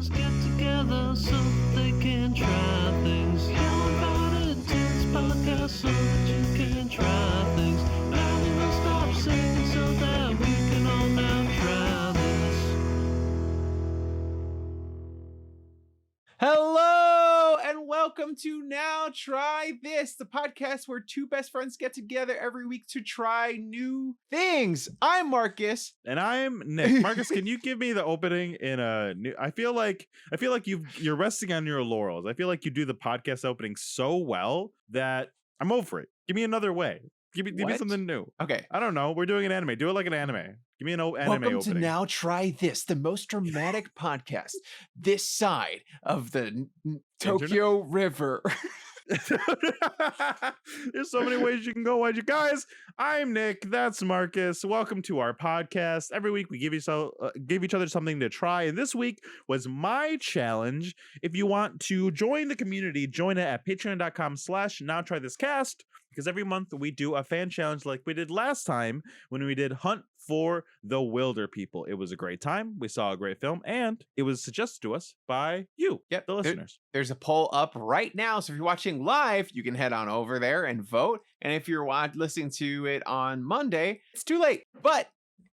friends get together so they can try things. You're invited to this podcast so that you can try things. Now we will stop singing so that we can all now try this. Hello and welcome to Now Try This, the podcast where two best friends get together every week to try new things. I'm Marcus. And I'm Nick. Marcus, can you give me the opening in a new? I feel like you're resting on your laurels. I feel like you do the podcast opening so well that I'm over it. Give me another way. Give me something new. Okay. I don't know. We're doing an anime. Do it like an anime. Give me an anime Welcome opening. to Now Try This, the most dramatic podcast this side of the Tokyo River. There's so many ways you can go. You guys, I'm Nick. That's Marcus. Welcome to our podcast. Every week we give each other something to try, and this week was my challenge. If you want to join the community, join it at patreon.com/nowtrythiscast, because every month we do a fan challenge like we did last time when we did Hunt for the Wilder People. It was a great time. We saw a great film, and it was suggested to us by you, the listeners. There's a poll up right now, so if you're watching live, you can head on over there and vote. And if you're listening to it on Monday, it's too late. But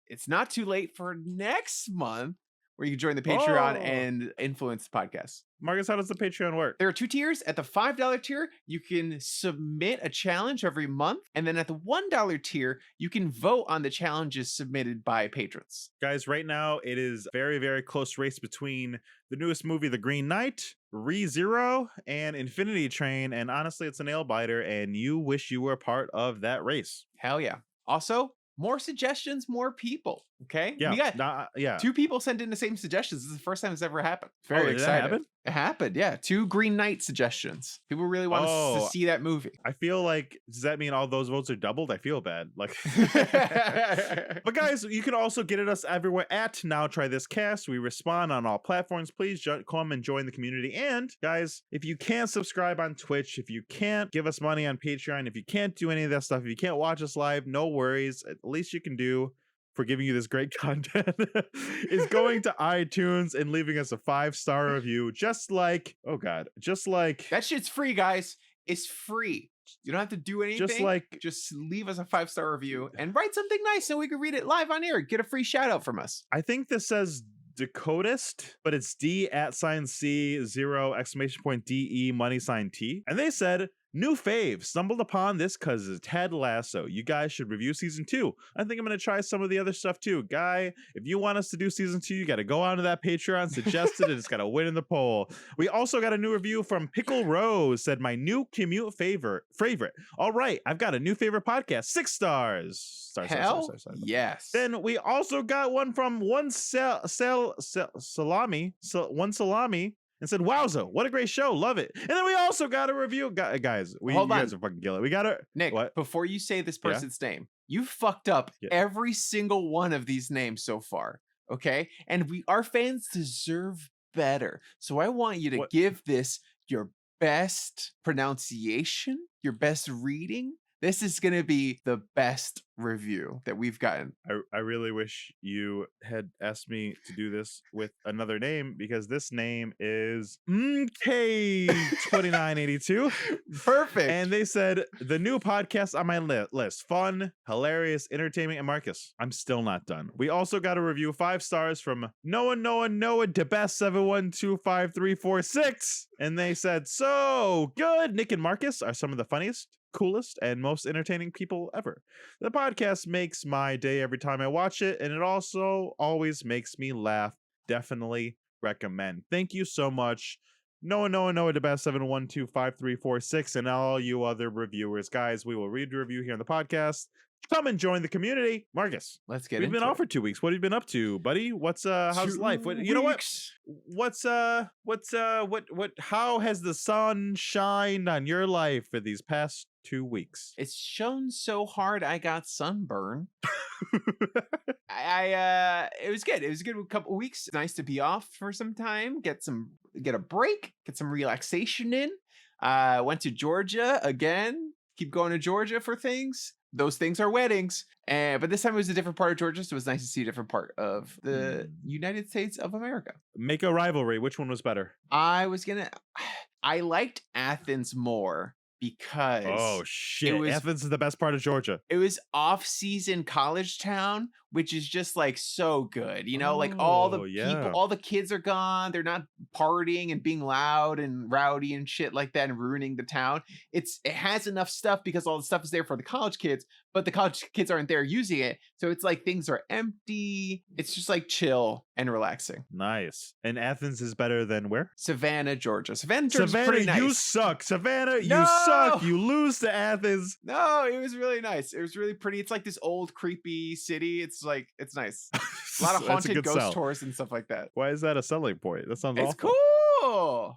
it's not too late for next month, where you can join the Patreon and influence the podcast. Marcus, how does the Patreon work? There are two tiers. At the $5 tier, you can submit a challenge every month. And then at the $1 tier, you can vote on the challenges submitted by patrons. Guys, right now it is very, very close race between the newest movie, The Green Knight, ReZero, and Infinity Train. And honestly, it's a nail biter, and you wish you were a part of that race. Hell yeah. Also, more suggestions, more people. Okay. Yeah. We got two people sent in the same suggestions. This is the first time it's ever happened. Very excited. That happen? It happened. Yeah. 2 Green Knight suggestions. People really want us to see that movie. I feel like, does that mean all those votes are doubled? I feel bad. Like, but guys, you can also get at us everywhere at Now Try This Cast. We respond on all platforms. Please come and join the community. And guys, if you can't subscribe on Twitch, if you can't give us money on Patreon, if you can't do any of that stuff, if you can't watch us live, no worries. At least you can do for giving you this great content is going to iTunes and leaving us a 5-star review, just like that shit's free, guys. It's free. You don't have to do anything. Just leave us a 5-star review and write something nice so we can read it live on air. Get a free shout out from us. I think this says Decodist, but it's D@C0 !DE $T. And they said, new fave, stumbled upon this because it's Ted Lasso. You guys should review season 2. I think I'm going to try some of the other stuff too. Guy, if you want us to do season 2, you got to go onto that Patreon, suggest it, and it's got to win in the poll. We also got a new review from Pickle Rose, said, my new commute favorite. All right, I've got a new favorite podcast, 6 stars. Hell yes. Then we also got one from One Salami, and said, wowza, what a great show. Love it. And then we also got a review. Guys, you guys are fucking killing it. We got it. Nick, before you say this person's name, you fucked up every single one of these names so far. Okay? And our fans deserve better. So I want you to give this your best pronunciation, your best reading. This is going to be the best review that we've gotten. I really wish you had asked me to do this with another name, because this name is K2982. Perfect. And they said, the new podcast on my list. Fun, hilarious, entertainment, and Marcus, I'm still not done. We also got a review, 5 stars from Noah DeBest7125346. And they said, so good. Nick and Marcus are some of the funniest, coolest, and most entertaining people ever. The podcast makes my day every time I watch it, and it also always makes me laugh. Definitely recommend. Thank you so much, Noah DeBest7125346, and all you other reviewers. Guys, we will read the review here on the podcast. Come and join the community. Marcus, let's get We've been off for 2 weeks. What have you been up to, buddy? How's life? How has the sun shined on your life for these past 2 weeks? It's shone so hard I got sunburn. It was good. It was a good couple weeks. Nice to be off for some time, get a break, get some relaxation in. Went to Georgia again. Keep going to Georgia for things. those things are weddings. But this time it was a different part of Georgia, so it was nice to see a different part of the United States of America. Make a rivalry. Which one was better? I liked Athens more because oh shit, Athens is the best part of Georgia. It was off-season college town, which is just like so good. You know, like all the people, all the kids are gone. They're not partying and being loud and rowdy and shit like that and ruining the town. It has enough stuff because all the stuff is there for the college kids, but the college kids aren't there using it. So it's like things are empty. It's just like chill and relaxing. Nice. And Athens is better than where? Savannah, Georgia. Savannah, Georgia's pretty nice. You suck. Savannah, you suck. You lose to Athens. No, it was really nice. It was really pretty. It's like this old creepy city. It's nice. A lot of haunted ghost tours and stuff like that. Why is that a selling point? That sounds awful. It's cool.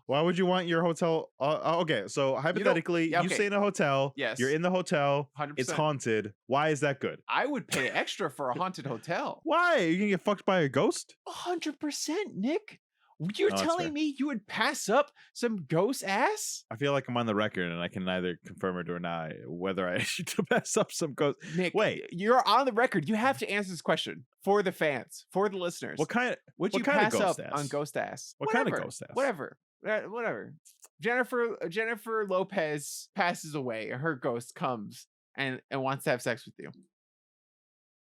Why would you want your hotel? Okay, so hypothetically, you stay in a hotel. Yes. You're in the hotel. 100%. It's haunted. Why is that good? I would pay extra for a haunted hotel. Why? Are you gonna get fucked by a ghost? 100%, Nick. You're telling me you would pass up some ghost ass? I feel like I'm on the record and I can neither confirm or deny whether I should pass up some ghost. Nick, wait, you're on the record. You have to answer this question for the fans, for the listeners. What kind? Would you pass up on ghost ass? What kind of ghost ass? Whatever. Jennifer Lopez passes away. Her ghost comes and wants to have sex with you.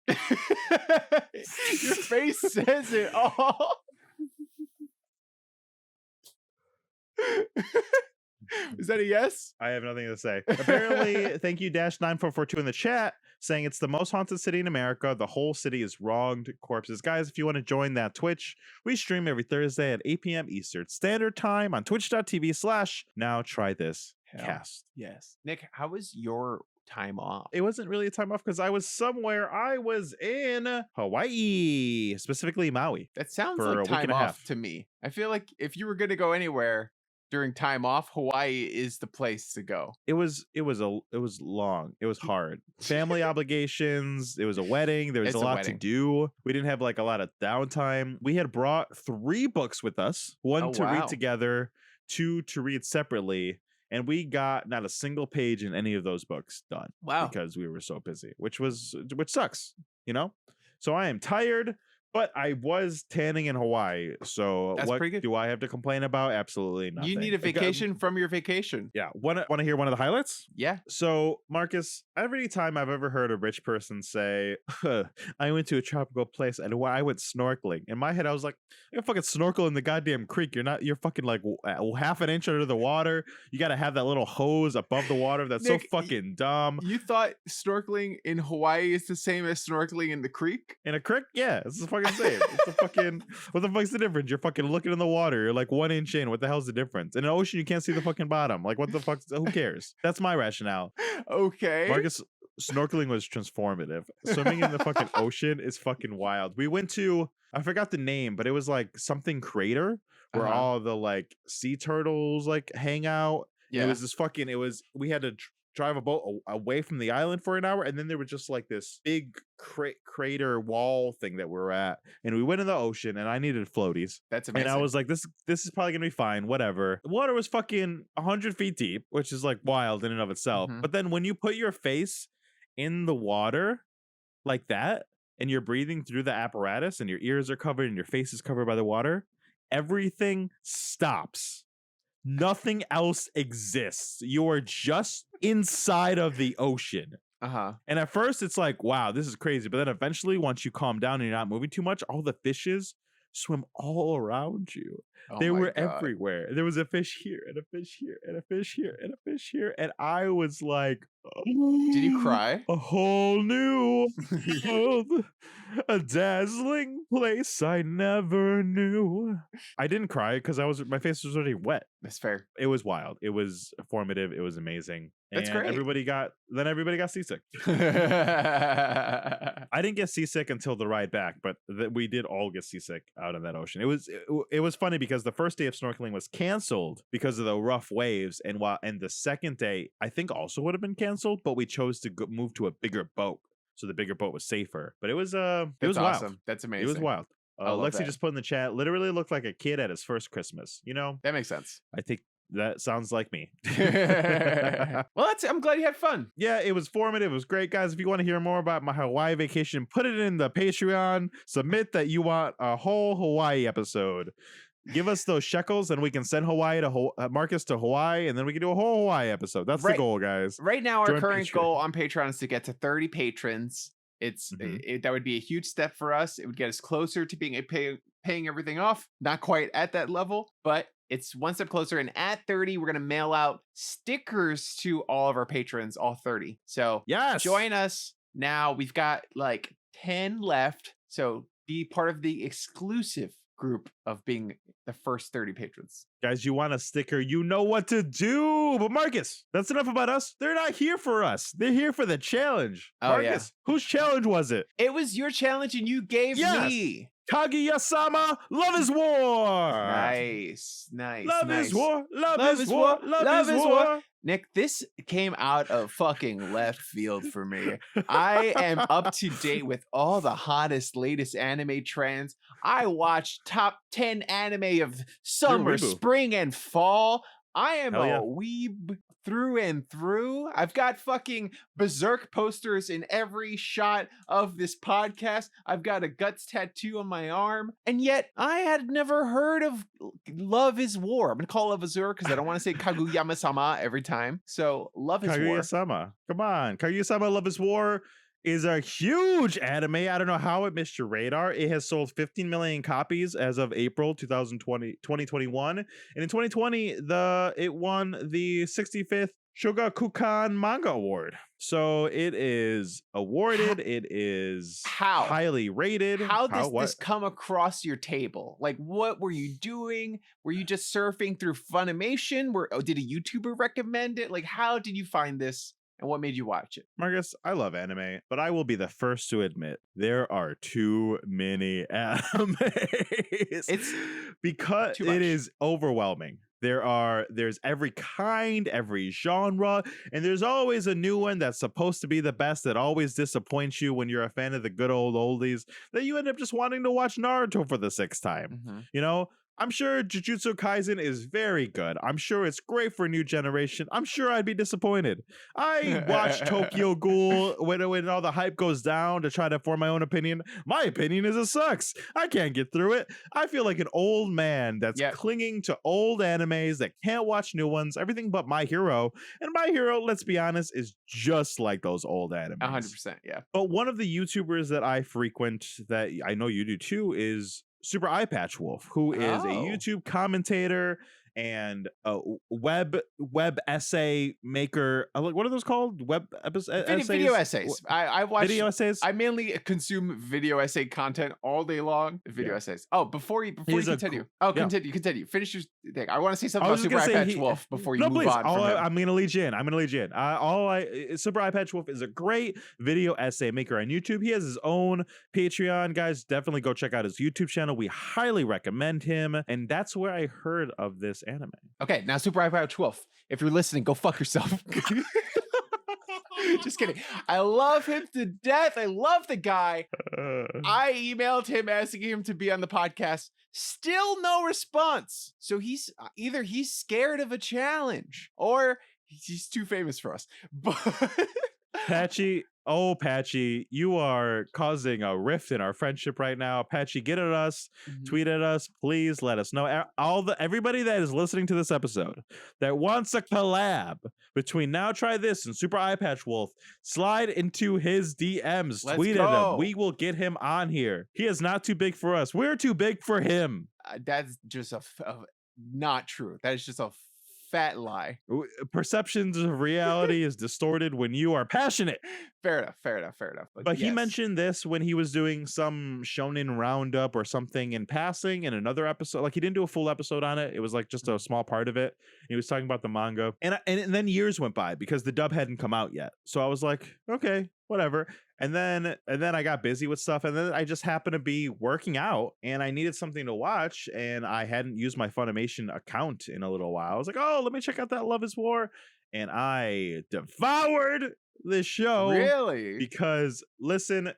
Your face says it all. Is that a yes? I have nothing to say. Apparently, thank you -9442 in the chat saying it's the most haunted city in America. The whole city is wronged corpses. Guys, if you want to join that Twitch, we stream every Thursday at 8 p.m. Eastern Standard Time on twitch.tv/nowtrythiscast. Yes. Nick, how was your time off? It wasn't really a time off because I was somewhere. I was in Hawaii, specifically Maui. That sounds like time off to me. I feel like if you were going to go anywhere during time off, Hawaii is the place to go. It was long. It was hard. Family obligations. It was a wedding. There was a lot to do. We didn't have like a lot of downtime. We had brought 3 books with us. One to read together, 2 to read separately. And we got not a single page in any of those books done. Wow. Because we were so busy, which sucks, you know? So I am tired. But I was tanning in Hawaii, so that's pretty good. Do I have to complain about? Absolutely nothing. You need a vacation from your vacation. Yeah. Want to hear one of the highlights? Yeah. So, Marcus, every time I've ever heard a rich person say, I went to a tropical place and I went snorkeling, in my head I was like, you're fucking snorkel in the goddamn creek. You're fucking like half an inch under the water. You got to have that little hose above the water. That's Nick, so fucking dumb. You thought snorkeling in Hawaii is the same as snorkeling in the creek? In a creek? Yeah. It's the fucking same. It's the fucking, what the fuck's the difference? You're fucking looking in the water. You're like 1 inch in. What the hell's the difference? In an ocean, you can't see the fucking bottom. Like, what the fuck? Who cares? That's my rationale. Okay. Marcus, snorkeling was transformative. Swimming in the fucking ocean is fucking wild. We went to, I forgot the name, but it was like something crater where all the like sea turtles like hang out. Yeah. It was this fucking, we had to drive a boat away from the island for an hour, and then there was just like this big crater wall thing that we were at, and we went in the ocean, and I needed floaties. That's amazing. And I was like, this is probably gonna be fine, whatever. The water was fucking 100 feet deep, which is like wild in and of itself. But then when you put your face in the water like that, and you're breathing through the apparatus, and your ears are covered, and your face is covered by the water, everything stops. Nothing else exists. You are just inside of the ocean. And at first it's like, wow, this is crazy. But then eventually, once you calm down and you're not moving too much, all the fishes swim all around you. They were everywhere. There was a fish here and a fish here and a fish here and a fish here. And I was like, did you cry? A whole new world, a dazzling place I never knew. I didn't cry because my face was already wet. That's fair. It was wild. It was formative. It was amazing. That's great. Everybody got seasick. I didn't get seasick until the ride back, but we did all get seasick out of that ocean. It was funny because the first day of snorkeling was canceled because of the rough waves, and the second day I think also would have been canceled, but we chose to move to a bigger boat, so the bigger boat was safer. But it was awesome. Wild. That's amazing. It was wild. Lexi just put in the chat, literally looked like a kid at his first Christmas. You know, that makes sense. I think That sounds like me. Well, I'm glad you had fun. Yeah, it was formative. It was great, guys. If you want to hear more about my Hawaii vacation, put it in the Patreon. Submit that you want a whole Hawaii episode. Give us those shekels and we can send Marcus to Hawaii, and then we can do a whole Hawaii episode. That's the goal, guys. Right now, our Join current Patreon. goal on Patreon is to get to 30 patrons. That would be a huge step for us. It would get us closer to being paying everything off. Not quite at that level, but it's one step closer. And at 30, we're going to mail out stickers to all of our patrons, all 30. So yes, join us now. We've got like 10 left. So be part of the exclusive group of being the first 30 patrons. Guys, you want a sticker, you know what to do. But Marcus, that's enough about us. They're not here for us. They're here for the challenge. Oh, Marcus, whose challenge was it? It was your challenge and you gave me. Kaguya-Sama, love is war. Nice. Love is war. Love is war. Love is war. Nick, this came out of fucking left field for me. I am up to date with all the hottest, latest anime trends. I watched top 10 anime of summer, spring, and fall. I am a weeb through and through. I've got fucking Berserk posters in every shot of this podcast. I've got a Guts tattoo on my arm. And yet I had never heard of Love is War. I'm going to call Love is War because I don't want to say Kaguya-Sama every time. So Love is War. Kaguya-Sama. Come on. Kaguya-Sama Love is War is a huge anime. I don't know how it missed your radar. It has sold 15 million copies as of April 2021. And in 2020, it won the 65th Shogakukan Manga Award. So it is awarded. It is highly rated. How does this come across your table? Like, what were you doing? Were you just surfing through Funimation? Did a YouTuber recommend it? Like, how did you find this? And what made you watch it? Marcus, I love anime, but I will be the first to admit there are too many animes. It's because it is overwhelming. There's every kind, every genre, and there's always a new one that's supposed to be the best that always disappoints you when you're a fan of the good old oldies, that you end up just wanting to watch Naruto for the 6th time. You know? I'm sure Jujutsu Kaisen is very good. I'm sure it's great for a new generation. I'm sure I'd be disappointed. I watched Tokyo Ghoul when all the hype goes down to try to form my own opinion. My opinion is it sucks. I can't get through it. I feel like an old man that's clinging to old animes that can't watch new ones, everything but My Hero. And My Hero, let's be honest, is just like those old animes. 100%, yeah. But one of the YouTubers that I frequent that I know you do too is Super Eye Patch Wolf, who is a YouTube commentator and a web essay maker. What are those called? Video essays. I watch video essays. I mainly consume video essay content all day long. Video essays. Oh, before you continue. Continue. Finish your thing. I want to say something about Super Eye Patch Wolf before you move on. I'm gonna lead you in. Super Eye Patch Wolf is a great video essay maker on YouTube. He has his own Patreon. Guys, definitely go check out his YouTube channel. We highly recommend him. And that's where I heard of this anime. Okay, now Super Eye Patch Wolf, if you're listening, go fuck yourself. Just kidding. I love him to death. I love the guy. I emailed him asking him to be on the podcast. Still no response. So he's scared of a challenge or he's too famous for us. But Patchy, you are causing a rift in our friendship right now. Patchy, get at us, tweet at us, please let us know. Everybody that is listening to this episode that wants a collab between Now Try This and Super Eye Patch Wolf, slide into his DMs, tweet at him. We will get him on here. He is not too big for us. We're too big for him. That's just not true. That is just a fat lie. Perceptions of reality is distorted when you are passionate. Fair enough. But he mentioned this when he was doing some shonen roundup or something in passing in another episode. Like he didn't do a full episode on it. It was like just a small part of it. He was talking about the manga. And then years went by because the dub hadn't come out yet. So I was like, okay, whatever. And then I got busy with stuff, and then I just happened to be working out, and I needed something to watch, and I hadn't used my Funimation account in a little while. I was like, oh, let me check out that Love is War, and I devoured this show. Really? Because listen,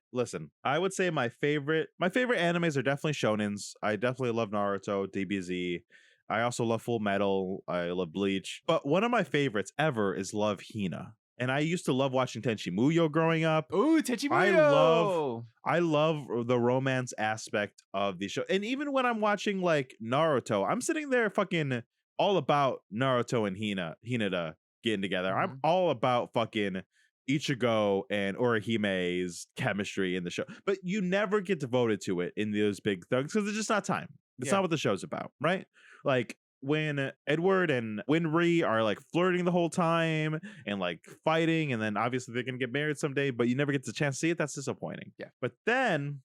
I would say my favorite animes are definitely shonens. I definitely love Naruto, DBZ. I also love Full Metal. I love Bleach. But one of my favorites ever is Love Hina. And I used to love watching Tenchi Muyo growing up. Ooh, Tenchi Muyo! I love the romance aspect of the show. And even when I'm watching like Naruto, I'm sitting there fucking all about Naruto and Hinata getting together. Mm-hmm. I'm all about fucking Ichigo and Orihime's chemistry in the show. But you never get devoted to it in those big things because it's just not time. It's not what the show's about, right? Like when Edward and Winry are like flirting the whole time and like fighting, and then obviously they're gonna get married someday, but you never get the chance to see it. That's disappointing. Yeah. But then,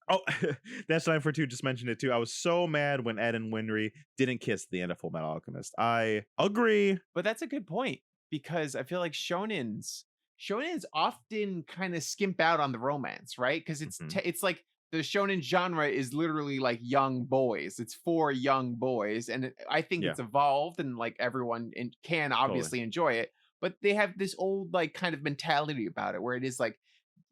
that's 942 just mentioned it too. I was so mad when Ed and Winry didn't kiss at the end of Full Metal Alchemist. I agree, but that's a good point because I feel like shonens often kind of skimp out on the romance, right? Because it's like the shonen genre is literally like young boys. It's for young boys, and I think it's evolved, and like everyone can obviously enjoy it. But they have this old like kind of mentality about it, where it is like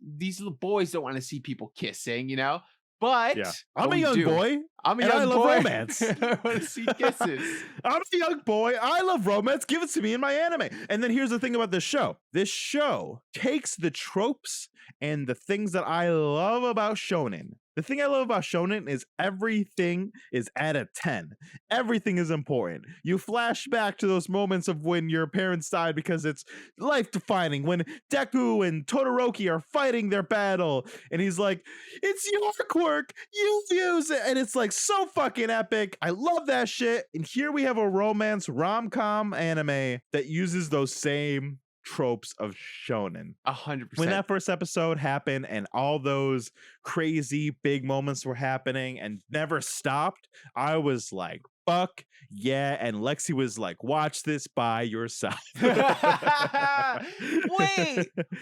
these little boys don't want to see people kissing, you know. But I'm a young boy. I'm a young boy. I love romance. I want to see kisses. I'm a young boy. I love romance. Give it to me in my anime. And then here's the thing about this show. This show takes the tropes and the things that I love about shonen. The thing I love about shonen is everything is at a 10. Everything is important. You flash back to those moments of when your parents died because it's life-defining. When Deku and Todoroki are fighting their battle, and he's like, "It's your quirk, you use it," and it's like so fucking epic. I love that shit. And here we have a romance rom-com anime that uses those same tropes of shonen. 100%. When that first episode happened and all those crazy big moments were happening and never stopped, I was like, fuck yeah. And Lexi was like, watch this by yourself. Wait,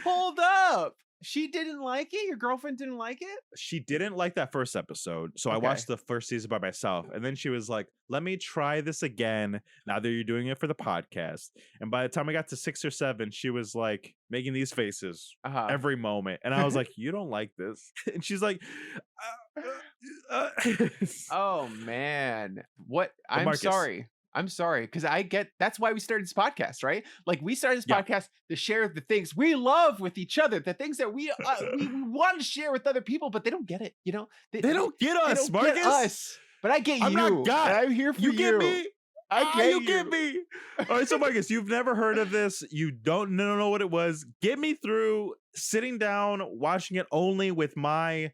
hold up. She didn't like it? Your girlfriend didn't like it? She didn't like that first episode. So I watched the first season by myself. And then she was like, let me try this again now that you're doing it for the podcast. And by the time I got to 6 or 7, she was like making these faces every moment. And I was like, you don't like this? And she's like, oh, man. What? I'm sorry. I'm sorry, because that's why we started this podcast, right? Like we started this podcast to share the things we love with each other, the things that we want to share with other people, but they don't get it, you know? They don't get us, Marcus. Get us, but I get you. Not God. I'm here for you. You get me? You get me. All right, so Marcus, you've never heard of this. You don't know what it was. Get me through sitting down, watching it only with my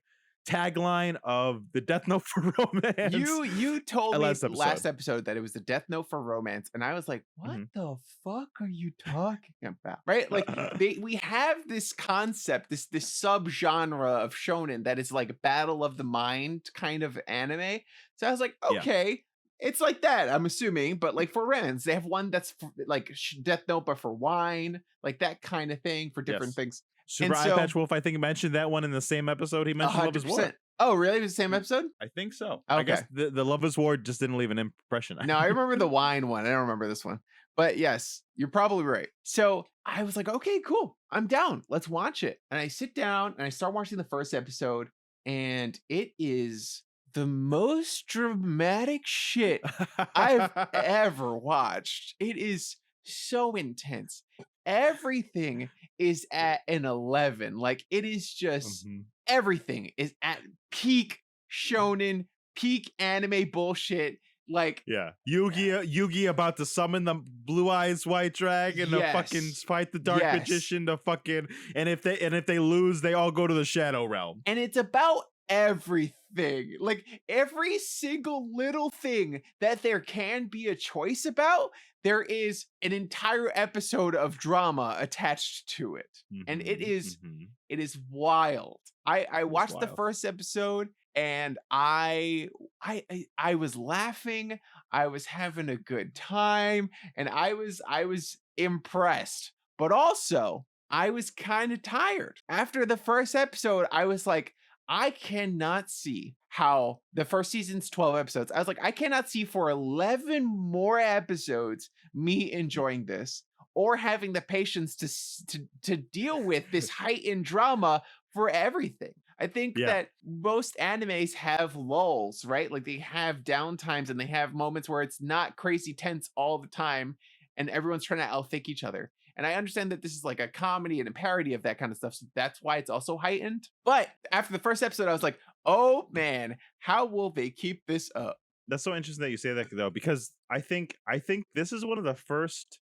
tagline of the Death Note for romance. You told me last episode that it was the Death Note for romance, and I was like, what the fuck are you talking about? Right? Like we have this concept, this subgenre of shonen that is like battle of the mind kind of anime. So I was like, okay, it's like that, I'm assuming, but like for romance, they have one that's like Death Note but for wine, like that kind of thing for different things. Super Eye Patch Wolf, I think, mentioned that one in the same episode. He mentioned Love is War. Oh, really? It was the same episode? I think so. Okay. I guess the Love is War just didn't leave an impression. No, I remember the wine one. I don't remember this one. But yes, you're probably right. So I was like, okay, cool. I'm down. Let's watch it. And I sit down and I start watching the first episode, and it is the most dramatic shit I've ever watched. It is so intense. Everything is at an 11. Like it is just everything is at peak shonen, peak anime bullshit. Like Yugi about to summon the blue eyes white dragon to fucking fight the dark magician to fucking, and if they lose, they all go to the shadow realm. And it's about everything, like every single little thing that there can be a choice about, there is an entire episode of drama attached to it. And it is wild. I watched the first episode and I was laughing, I was having a good time, and I was impressed, but also I was kind of tired. After the first episode, I was like, I cannot see how the first season's 12 episodes. I was like, I cannot see for 11 more episodes me enjoying this or having the patience to deal with this heightened drama for everything. I think that most animes have lulls, right? Like they have downtimes and they have moments where it's not crazy tense all the time and everyone's trying to outthink each other. And I understand that this is like a comedy and a parody of that kind of stuff. So that's why it's also heightened. But after the first episode, I was like, oh man, how will they keep this up? That's so interesting that you say that though, because I think this is one of the first,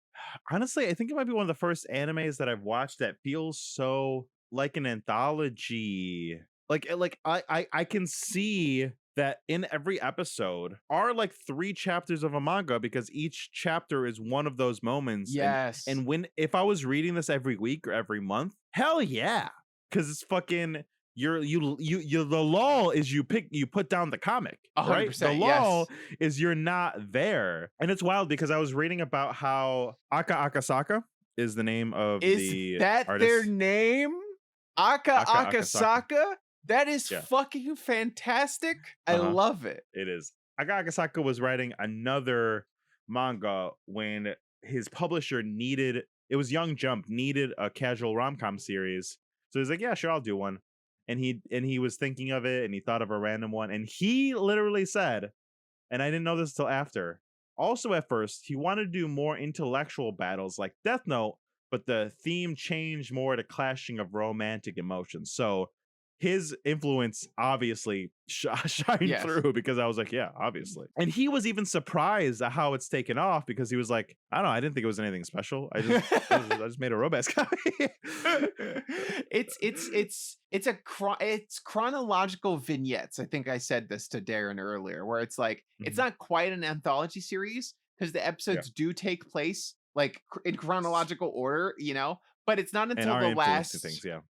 honestly, I think it might be one of the first animes that I've watched that feels so like an anthology. Like I can see that in every episode are like 3 chapters of a manga, because each chapter is one of those moments. Yes. And if I was reading this every week or every month, hell yeah. Because it's fucking the lull is you put down the comic, right? The lull is you're not there. And it's wild because I was reading about how Akasaka is the name of the artist. Their name? Akasaka? That is fucking fantastic. I love it. It is. Akasaka was writing another manga when his publisher needed, it was Young Jump, needed a casual rom-com series. So he's like, yeah, sure, I'll do one. And he was thinking of it and he thought of a random one. And he literally said, and I didn't know this till after, also at first, he wanted to do more intellectual battles like Death Note, but the theme changed more to clashing of romantic emotions. So his influence obviously shined through, because I was like, yeah, obviously. And he was even surprised at how it's taken off, because he was like, I don't know, I didn't think it was anything special. I just made a romance copy. It's chronological vignettes. I think I said this to Darren earlier, where it's like it's not quite an anthology series because the episodes do take place like in chronological order, you know. But it's not until the last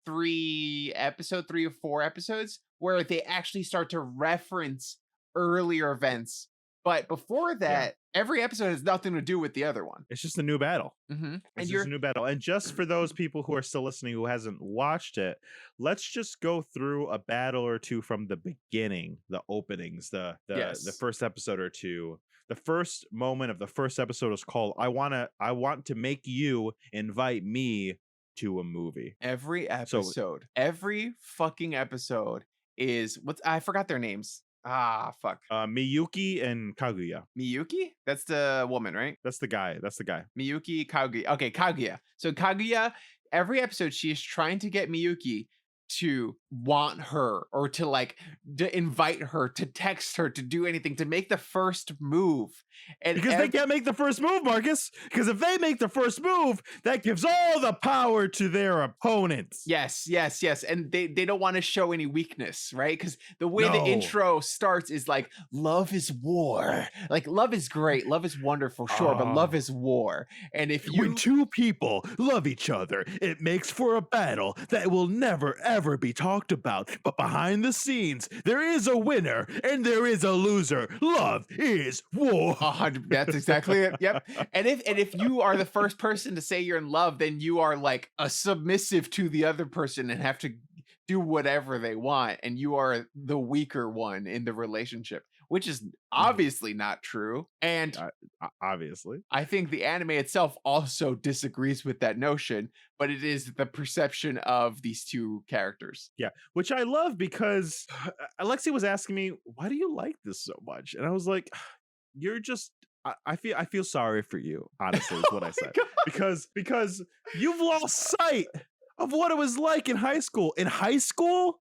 3 or 4 episodes where they actually start to reference earlier events. But before that, every episode has nothing to do with the other one. It's just a new battle. It's just a new battle. And just for those people who are still listening who hasn't watched it, let's just go through a battle or two from the beginning, the openings, the first episode or two. The first moment of the first episode is called I want to make you invite me to a movie. Every every fucking episode is I forgot their names. Miyuki and Kaguya. Miyuki? That's the woman, right? That's the guy. Miyuki, Kaguya. Okay, Kaguya. So Kaguya, every episode she is trying to get Miyuki to want her, or to like to invite her, to text her, to do anything, to make the first move. And because they can't make the first move, Marcus. Because if they make the first move, that gives all the power to their opponents. Yes. And they don't want to show any weakness, right? Because the way the intro starts is like, love is war. Like, love is great, love is wonderful, sure, but love is war. And when 2 people love each other, it makes for a battle that will never ever be talked about. But behind the scenes, there is a winner and there is a loser. Love is war. 100. That's exactly it. Yep. And if you are the first person to say you're in love, then you are like a submissive to the other person and have to do whatever they want, and you are the weaker one in the relationship, which is obviously not true. And obviously, I think the anime itself also disagrees with that notion, but it is the perception of these 2 characters. Yeah, which I love, because Alexi was asking me, why do you like this so much? And I was like, you're just, I feel sorry for you, honestly, is what I said. Because you've lost sight of what it was like in high school. In high school,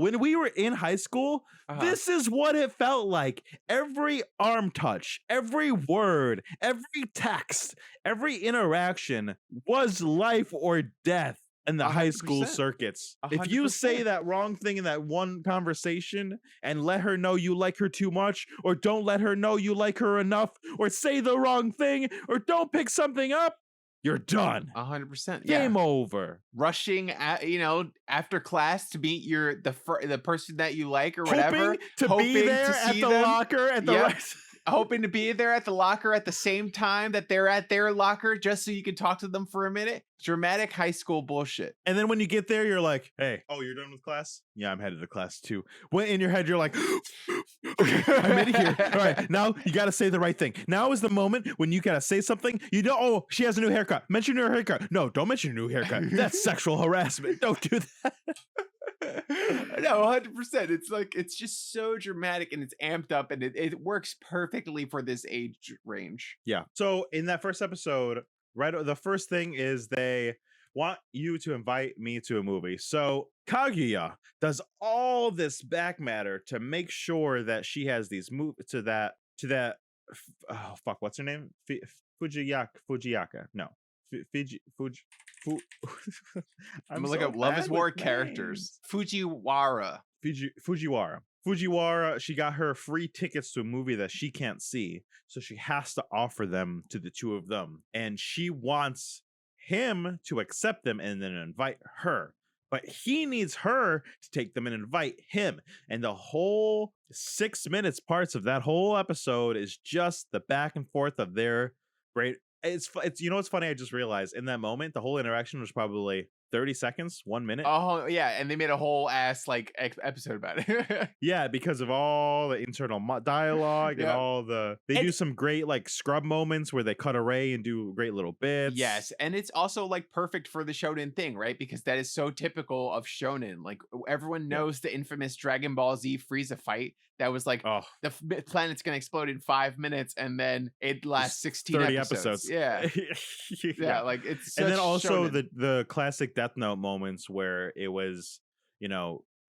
when we were in high school, this is what it felt like. Every arm touch, every word, every text, every interaction was life or death in the 100%. High school circuits. 100%. If you say that wrong thing in that one conversation and let her know you like her too much, or don't let her know you like her enough, or say the wrong thing, or don't pick something up, you're done. 100%. Game over. Rushing after class to meet the person that you like or whatever. Hoping be there at the locker at the right. Hoping to be there at the locker at the same time that they're at their locker, just so you can talk to them for a minute. Dramatic high school bullshit. And then when you get there, you're like, hey, you're done with class? Yeah, I'm headed to class too. When in your head, you're like, okay, I made it here. All right, now you got to say the right thing. Now is the moment when you got to say something. You don't, she has a new haircut. Mention her haircut. No, don't mention your new haircut. That's sexual harassment. Don't do that. No, 100%. It's like it's just so dramatic and it's amped up and it works perfectly for this age range. Yeah. So in that first episode, right, the first thing is they want you to invite me to a movie. So Kaguya does all this back matter to make sure that she has these move to that. Oh fuck, what's her name? Fujiyaka. No, Fuji. Fu, I'm I'm gonna look so up Love is bad War with characters. names. Fujiwara. Fujiwara. Fujiwara, she got her free tickets to a movie that she can't see, so she has to offer them to the two of them. And she wants him to accept them and then invite her. But he needs her to take them and invite him. And the whole 6 minutes parts of that whole episode is just the back and forth of their great. It's you know what's funny? I just realized in that moment, the whole interaction was probably 30 seconds, 1 minute. Oh yeah, and they made a whole ass like episode about it. Yeah, because of all the internal dialogue and Yep. all they do some great like scrub moments where they cut array and do great little bits. Yes, and it's also like perfect for the shonen thing, right? Because that is so typical of shonen. Like everyone knows the infamous Dragon Ball Z Frieza fight that was like Oh, the planet's gonna explode in 5 minutes, and then it lasts 16 30 episodes. episodes. Yeah, Yeah. yeah, like it's And then such also shonen. the classic Death Note moments where it was,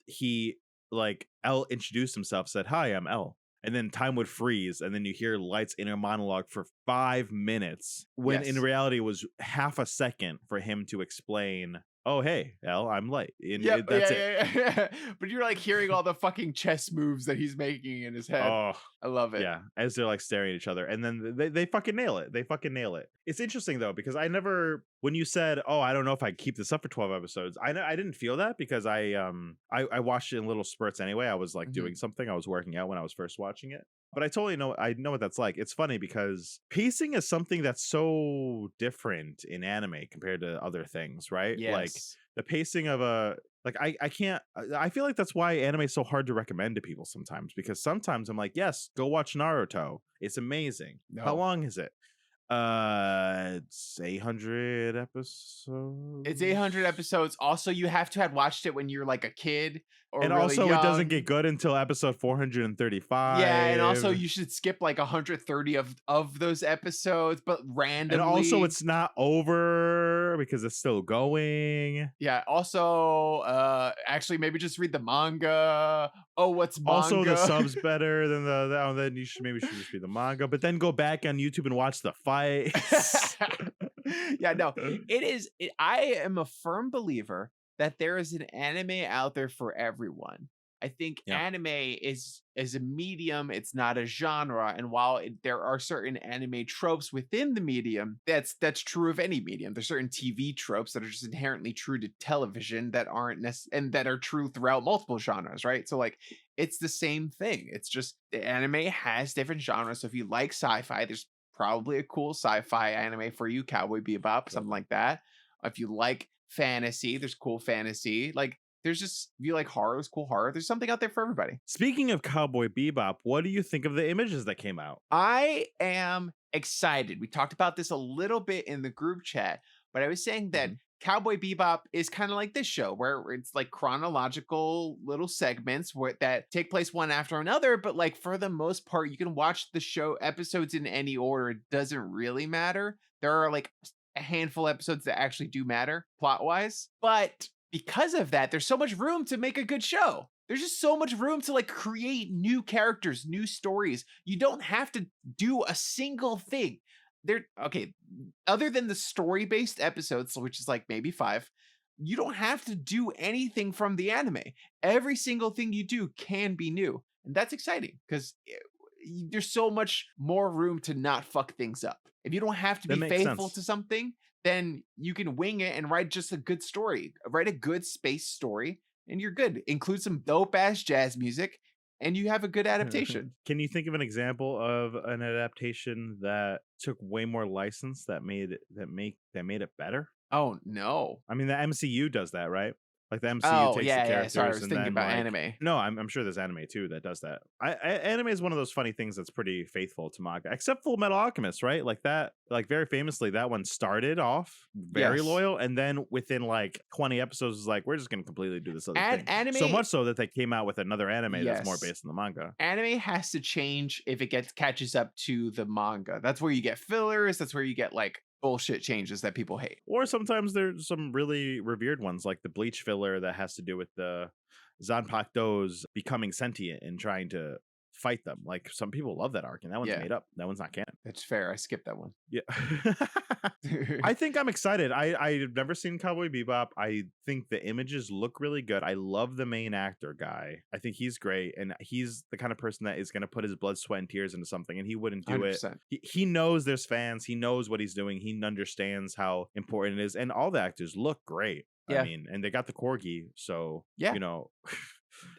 he like L introduced himself, said, "Hi, I'm L." And then time would freeze, and then you hear Light's inner monologue for 5 minutes, when in Yes. reality it was half a second for him to explain, "Oh, hey, L, I'm Light." And Yep, that's it. yeah. But you're like hearing all the fucking chess moves that he's making in his head. Oh, I love it. yeah, as they're like staring at each other, and then they fucking nail it. They fucking nail it. It's interesting though, because I never, when you said, "Oh, I don't know if I keep this up for 12 episodes," I didn't feel that, because I watched it in little spurts anyway. I was like doing something. I was working out when I was first watching it. But I know what that's like. It's funny because pacing is something that's so different in anime compared to other things, right? Like Yes. the pacing of I can't, I feel like that's why anime is so hard to recommend to people sometimes, because sometimes I'm like, yes, go watch Naruto, it's amazing. How No. long is it? It's 800 episodes. It's 800 episodes. Also, you have to have watched it when you're like a kid or And really also young. it doesn't get good until episode 435. Yeah, and also you should skip like 130 of those episodes, but randomly. And also it's not over because it's still going. Yeah, also actually maybe just read the manga. Oh, what's manga? Also the sub's better than then you should just read the manga, but then go back on YouTube and watch the fights. Yeah, no. I am a firm believer that there is an anime out there for everyone. I think anime is a medium, it's not a genre, and while there are certain anime tropes within the medium, that's true of any medium. There's certain TV tropes that are just inherently true to television that aren't and that are true throughout multiple genres, right? So like it's the same thing. It's just the anime has different genres. So if you like sci-fi, there's probably a cool sci-fi anime for you, Cowboy Bebop, something like that. If you like fantasy, there's cool fantasy. Like there's just, if you like horror, there's cool horror. There's something out there for everybody. Speaking of Cowboy Bebop, what do you think of the images that came out? I am excited. We talked about this a little bit in the group chat, but I was saying that Cowboy Bebop is kind of like this show where it's like chronological little segments that take place one after another. But like for the most part, you can watch the show episodes in any order. It doesn't really matter. There are like a handful of episodes that actually do matter plot wise. But because of that, there's so much room to make a good show. There's just so much room to like create new characters, new stories. You don't have to do a single thing. Other than the story-based episodes, which is like maybe 5, you don't have to do anything from the anime. Every single thing you do can be new. And that's exciting because there's so much more room to not fuck things up. If you don't have to be faithful to something, then you can wing it and write just a good story. Write a good space story and you're good. Include some dope-ass jazz music and you have a good adaptation. Can you think of an example of an adaptation that took way more license that made it better? Oh no. I mean, the MCU does that, right? Like the MCU Oh, takes the yeah, yeah. characters Sorry, I was and thinking then about like anime. no, I'm sure there's anime too that does that. Anime is one of those funny things that's pretty faithful to manga, except Full Metal Alchemist, right? Like that, like very famously, that one started off very Yes. loyal, and then within like 20 episodes, was like we're just gonna completely do this other thing. Anime, So much so that they came out with another anime that's more Yes. based on the manga. Anime has to change if it catches up to the manga. That's where you get fillers. That's where you get like bullshit changes that people hate. Or sometimes there's some really revered ones, like the Bleach filler that has to do with the Zanpakutos becoming sentient and trying to fight them. Like some people love that arc, and that one's Yeah. made up. That one's not canon. That's fair. I skipped that one. Yeah. I think I'm excited. I've never seen Cowboy Bebop. I think the images look really good. I love the main actor guy. I think he's great, and he's the kind of person that is going to put his blood, sweat, and tears into something, and he wouldn't do 100%. it. He knows there's fans. He knows what he's doing. He understands how important it is, and all the actors look great. Yeah. I mean, and they got the corgi, so Yeah. you know.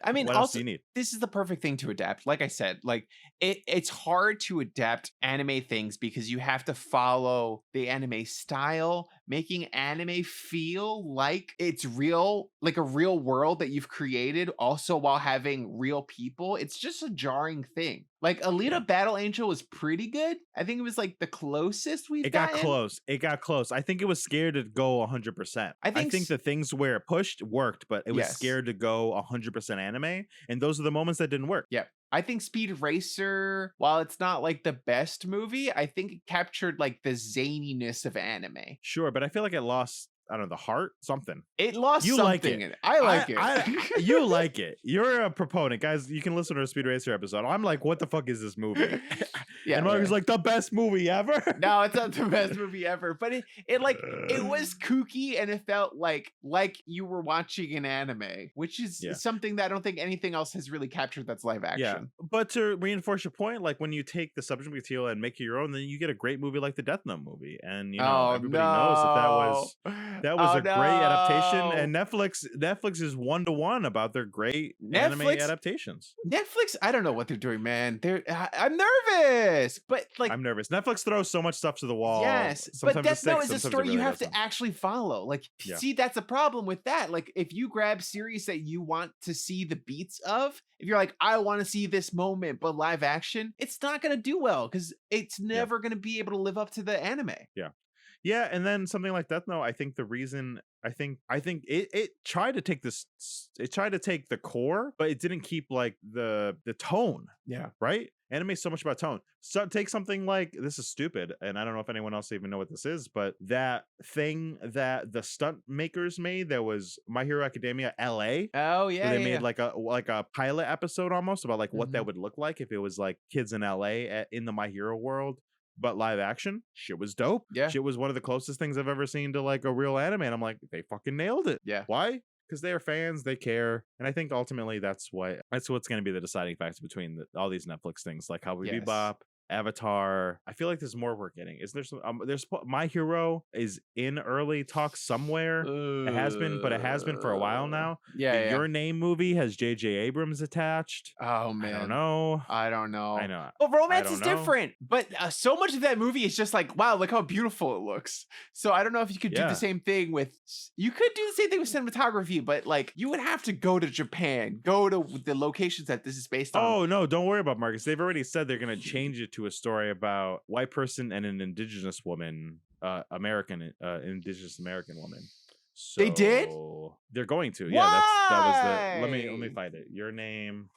I mean, what else also, do you need? this is the perfect thing to adapt. Like I said, like it's hard to adapt anime things because you have to follow the anime style, making anime feel like it's real, like a real world that you've created, also while having real people. It's just a jarring thing. Like Alita Battle Angel was pretty good. I think it was like the closest we've got gotten. close. It got close. I think it was scared to go 100%. I think the things where it pushed worked, but it was scared to go 100% anime. And those are the moments that didn't work. Yeah. I think Speed Racer, while it's not like the best movie, I think it captured like the zaniness of anime. Sure, but I feel like it lost, I don't know, the heart, something. It lost you something like it. in it. I like it. You like it. You're a proponent. Guys, you can listen to a Speed Racer episode. I'm like, what the fuck is this movie? Yeah, and Marcus like, the best movie ever? No, it's not the best movie ever. But it was kooky and it felt like you were watching an anime, which is something that I don't think anything else has really captured that's live action. Yeah. But to reinforce your point, like when you take the subject material and make it your own, then you get a great movie like the Death Note movie. And you know, everybody knows that was a great adaptation. And Netflix is 1-to-1 about their great anime adaptations. Netflix, I don't know what they're doing, man. I'm nervous, but like I'm nervous. Netflix throws so much stuff to the wall. Yes, sometimes but Death Note is a story you have doesn't. to actually follow. Like, see, that's a problem with that. Like, if you grab series that you want to see the beats of, if you're like, I want to see this moment, but live action, it's not going to do well because it's never going to be able to live up to the anime. Yeah, and then something like Death Note, I think the reason I think it tried to take this, it tried to take the core, but it didn't keep like the tone. Yeah. Right? Anime is so much about tone. So take something like, this is stupid, and I don't know if anyone else even know what this is, but that thing that the stunt makers made that was My Hero Academia LA. Oh yeah. They made like a pilot episode almost about like what that would look like if it was like kids in LA in the My Hero world. But live action, shit was dope. Yeah. Shit was one of the closest things I've ever seen to like a real anime. And I'm like, they fucking nailed it. Yeah. Why? Because they are fans, they care. And I think ultimately that's what's going to be the deciding factor between all these Netflix things, like Cowboy Bebop, Avatar. I feel like there's more we're getting. Is there some? There's My Hero is in early talks somewhere. It has been for a while now. Yeah. Your Name movie has J.J. Abrams attached. Oh man, I don't know. I know. Well, romance is different, but so much of that movie is just like, wow, look how beautiful it looks. So I don't know if you could do the same thing with. You could do the same thing with cinematography, but like you would have to go to Japan, go to the locations that this is based on. Oh no, don't worry about Marcus. They've already said they're going to change it to a story about white person and an indigenous woman, indigenous American woman. So they did? They're going to. Why? Yeah, that was the. Let me find it. Your name,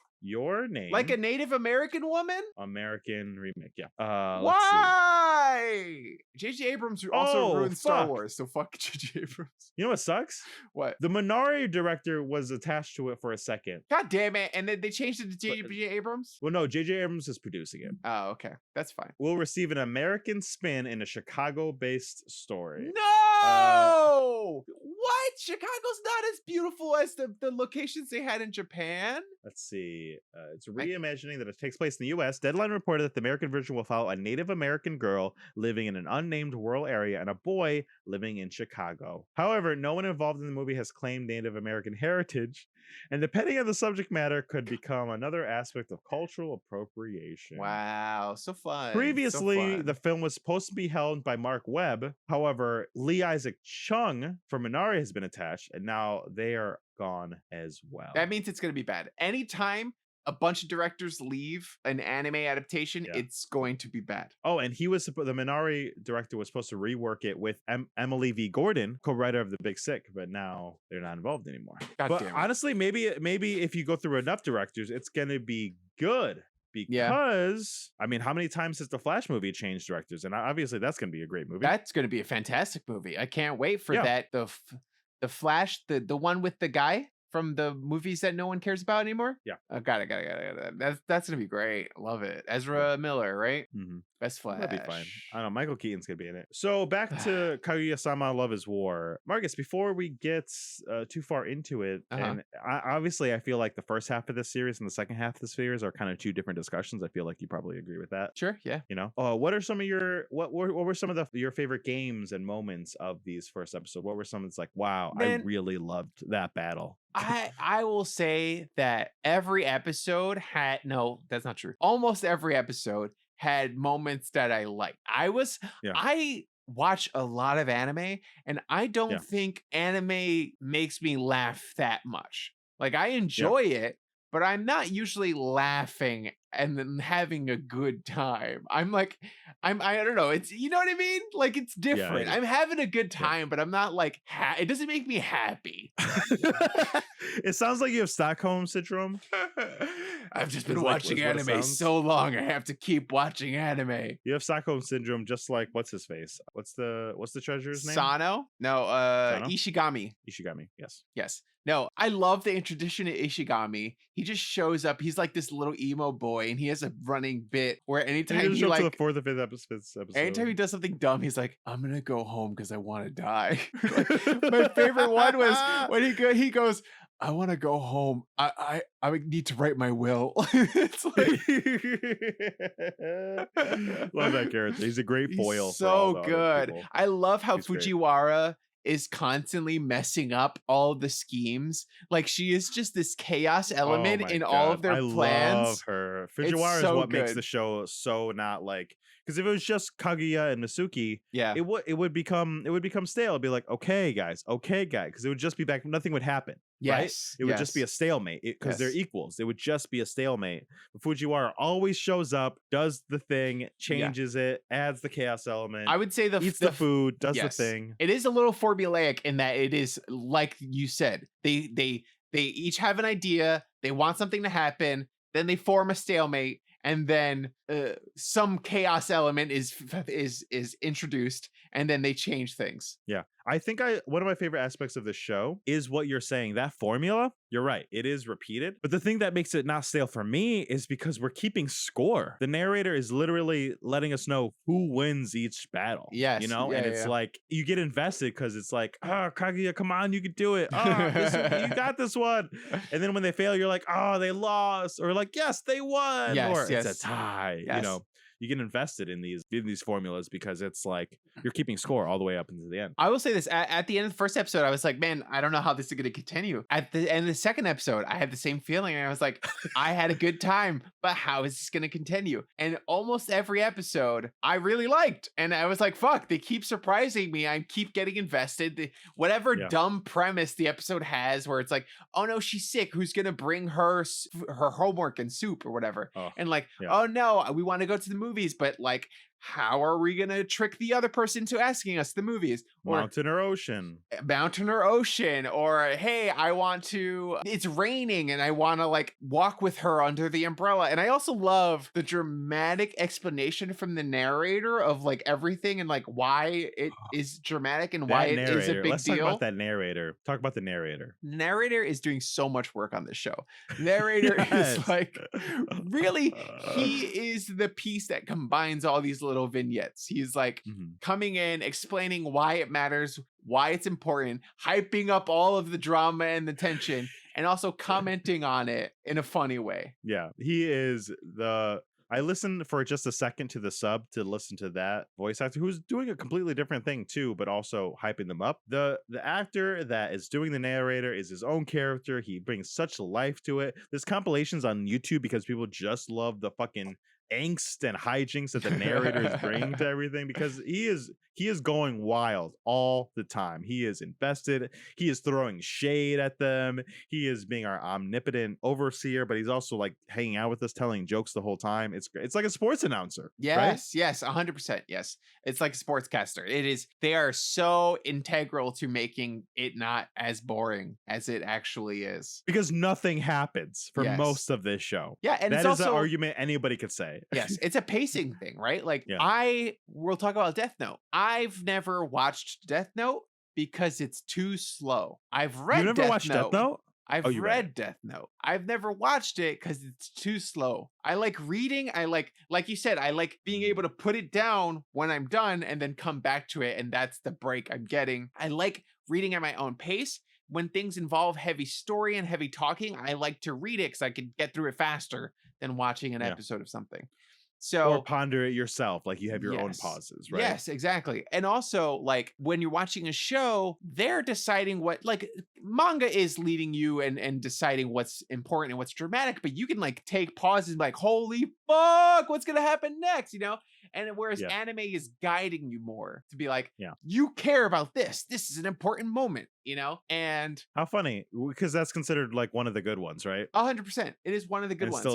like a Native American woman. American remake. Yeah. Why? J.J. Abrams also ruined Star Wars, so fuck J.J. Abrams. You know what sucks? What? The Minari director was attached to it for a second. God damn it! And then they changed it to J.J. Abrams. Well, no, J.J. Abrams is producing it. Oh, okay, that's fine. We'll receive an American spin in a Chicago-based story. No! What? Chicago's not as beautiful as the locations they had in Japan? Let's see. It's reimagining that it takes place in the U.S. Deadline reported that the American version will follow a Native American girl living in an unnamed rural area and a boy living in Chicago. However, no one involved in the movie has claimed Native American heritage, and depending on the subject matter, could become another aspect of cultural appropriation. Wow, so fun. Previously, so fun. the film was supposed to be held by Mark Webb. However, Lee Isaac Chung from Minari has been attached, and now they are gone as well. That means it's going to be bad. Anytime a bunch of directors leave an anime adaptation, it's going to be bad. Oh, and the Minari director was supposed to rework it with Emily V. Gordon, co-writer of The Big Sick, but now they're not involved anymore. But honestly, maybe if you go through enough directors, it's going to be good. Because, I mean, how many times has the Flash movie changed directors? And obviously that's going to be a great movie. That's going to be a fantastic movie. I can't wait for that. The Flash, the one with the guy from the movies that no one cares about anymore. Yeah. Got it. That's going to be great. Love it. Ezra Miller, right? Mm-hmm. Best Flash. That'd be fine. I don't know. Michael Keaton's going to be in it. So back to Kaguya-Sama Love is War. Marcus, before we get too far into it, and obviously I feel like the first half of this series and the second half of this series are kind of two different discussions. I feel like you probably agree with that. Sure, yeah. You know, what are some of what were some of your favorite games and moments of these first episode? What were some that's like, wow, man, I really loved that battle? I will say that every episode had, no, that's not true. Almost every episode had moments that I liked. I watch a lot of anime, and I don't think anime makes me laugh that much. Like, I enjoy it, but I'm not usually laughing and then having a good time. I don't know. It's, you know what I mean? Like, it's different. I'm having a good time, but I'm not like, it doesn't make me happy. It sounds like you have Stockholm syndrome. I've just been watching anime so long. I have to keep watching anime. You have Stockholm syndrome, just like what's his face? What's the treasure's name? Sano? No, Sano? Ishigami. Ishigami, yes. No, I love the introduction to Ishigami. He just shows up. He's like this little emo boy, and he has a running bit where anytime he like to the fourth or fifth episode. Anytime he does something dumb, he's like, "I'm gonna go home because I want to die." Like, my favorite one was when he goes, "I want to go home. I need to write my will." It's like love that character. He's a great foil. He's so good. I love how Fujiwara is constantly messing up all the schemes. Like, she is just this chaos element in all of their plans. I love her. Fujiwara is what makes the show so not like, because if it was just Kaguya and Masuki, it would become stale. It'd be like, okay guys, because it would just be back, nothing would happen. Right? It would just be a stalemate because they're equals. It would just be a stalemate. But Fujiwara always shows up, does the thing, changes it, adds the chaos element. I would say eats the food, does the thing. It is a little formulaic in that it is, like you said, they each have an idea, they want something to happen, then they form a stalemate, and then some chaos element is introduced, and then they change things. Yeah. I think one of my favorite aspects of the show is what you're saying. That formula, you're right, it is repeated. But the thing that makes it not stale for me is because we're keeping score. The narrator is literally letting us know who wins each battle. Yes. You know? And it's like, you get invested because it's like, Kaguya, come on, you can do it. You got this one. And then when they fail, you're like, they lost. Or like, yes, they won. Or it's a tie. You know? You get invested in these formulas because it's like you're keeping score all the way up into the end. I will say this, at the end of the first episode, I was like, man, I don't know how this is going to continue. At the end of the second episode, I had the same feeling. And I was like, I had a good time, but how is this going to continue? And almost every episode I really liked. And I was like, fuck, they keep surprising me. I keep getting invested. Whatever dumb premise the episode has where it's like, oh no, she's sick. Who's going to bring her homework and soup or whatever? And like, oh no, we want to go to the movies, but like, how are we gonna trick the other person to asking us the movies? Or mountain or ocean, or hey, it's raining and I want to like walk with her under the umbrella. And I also love the dramatic explanation from the narrator of like everything and like why it is dramatic and why it is a big deal. Talk about that narrator. Talk about the narrator. Narrator is doing so much work on this show. Narrator is like, really, he is the piece that combines all these little vignettes. He's like coming in, explaining why it matters, why it's important, hyping up all of the drama and the tension, and also commenting on it in a funny way. Yeah, he is I listened for just a second to the sub to listen to that voice actor who's doing a completely different thing too, but also hyping them up. The actor that is doing the narrator is his own character. He brings such life to it. There's compilations on YouTube because people just love the fucking angst and hijinks that the narrator is bringing to everything, because he is going wild all the time. He is invested. He is throwing shade at them. He is being our omnipotent overseer, but he's also like hanging out with us, telling jokes the whole time. It's great. It's like a sports announcer. Yes, yes, 100%. Yes. It's like a sportscaster. It is. They are so integral to making it not as boring as it actually is. Because nothing happens for most of this show. Yeah, and that it's is also an argument anybody could say. Yes, it's a pacing thing, right? Like we'll talk about Death Note. I've never watched Death Note because it's too slow. I've read You never watched Death Note? I've read Death Note. I've never watched it because it's too slow. I like reading. I like you said, I like being able to put it down when I'm done and then come back to it. And that's the break I'm getting. I like reading at my own pace. When things involve heavy story and heavy talking, I like to read it because I can get through it faster than watching an episode of something. So, or ponder it yourself, like you have your own pauses, right? Yes, exactly. And also, like when you're watching a show, they're deciding what, like manga is leading you and deciding what's important and what's dramatic, but you can like take pauses, like, holy fuck, what's gonna happen next, you know? And whereas anime is guiding you more to be like, you care about this. This is an important moment, you know? And how funny, because that's considered like one of the good ones, right? 100%. It is one of the good ones.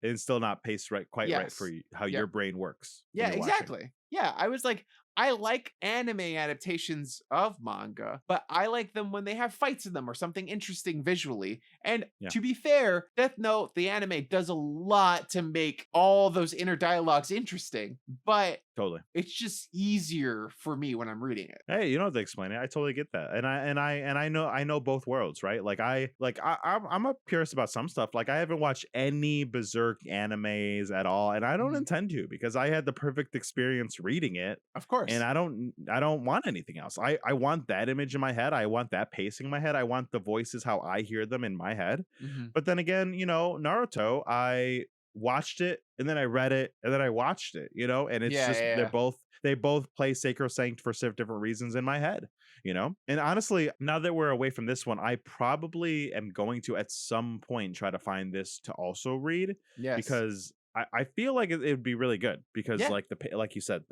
It's still not paced quite right for how your brain works. Yeah, exactly. Yeah, I was like, I like anime adaptations of manga, but I like them when they have fights in them or something interesting visually. And to be fair, Death Note, the anime, does a lot to make all those inner dialogues interesting, but it's just easier for me when I'm reading it. Hey, you don't have to explain it. I totally get that. And I know both worlds, right? I'm a purist about some stuff. Like I haven't watched any Berserk animes at all, and I don't intend to, because I had the perfect experience reading it. Of course. And I don't want anything else. I want that image in my head. I want that pacing in my head. I want the voices how I hear them in my head. But then again, you know, Naruto, I watched it and then I read it and then I watched it, you know, and it's they both play sacrosanct for different reasons in my head, you know. And honestly, now that we're away from this one, I probably am going to at some point try to find this to also read, because I feel like it would be really good, because like you said,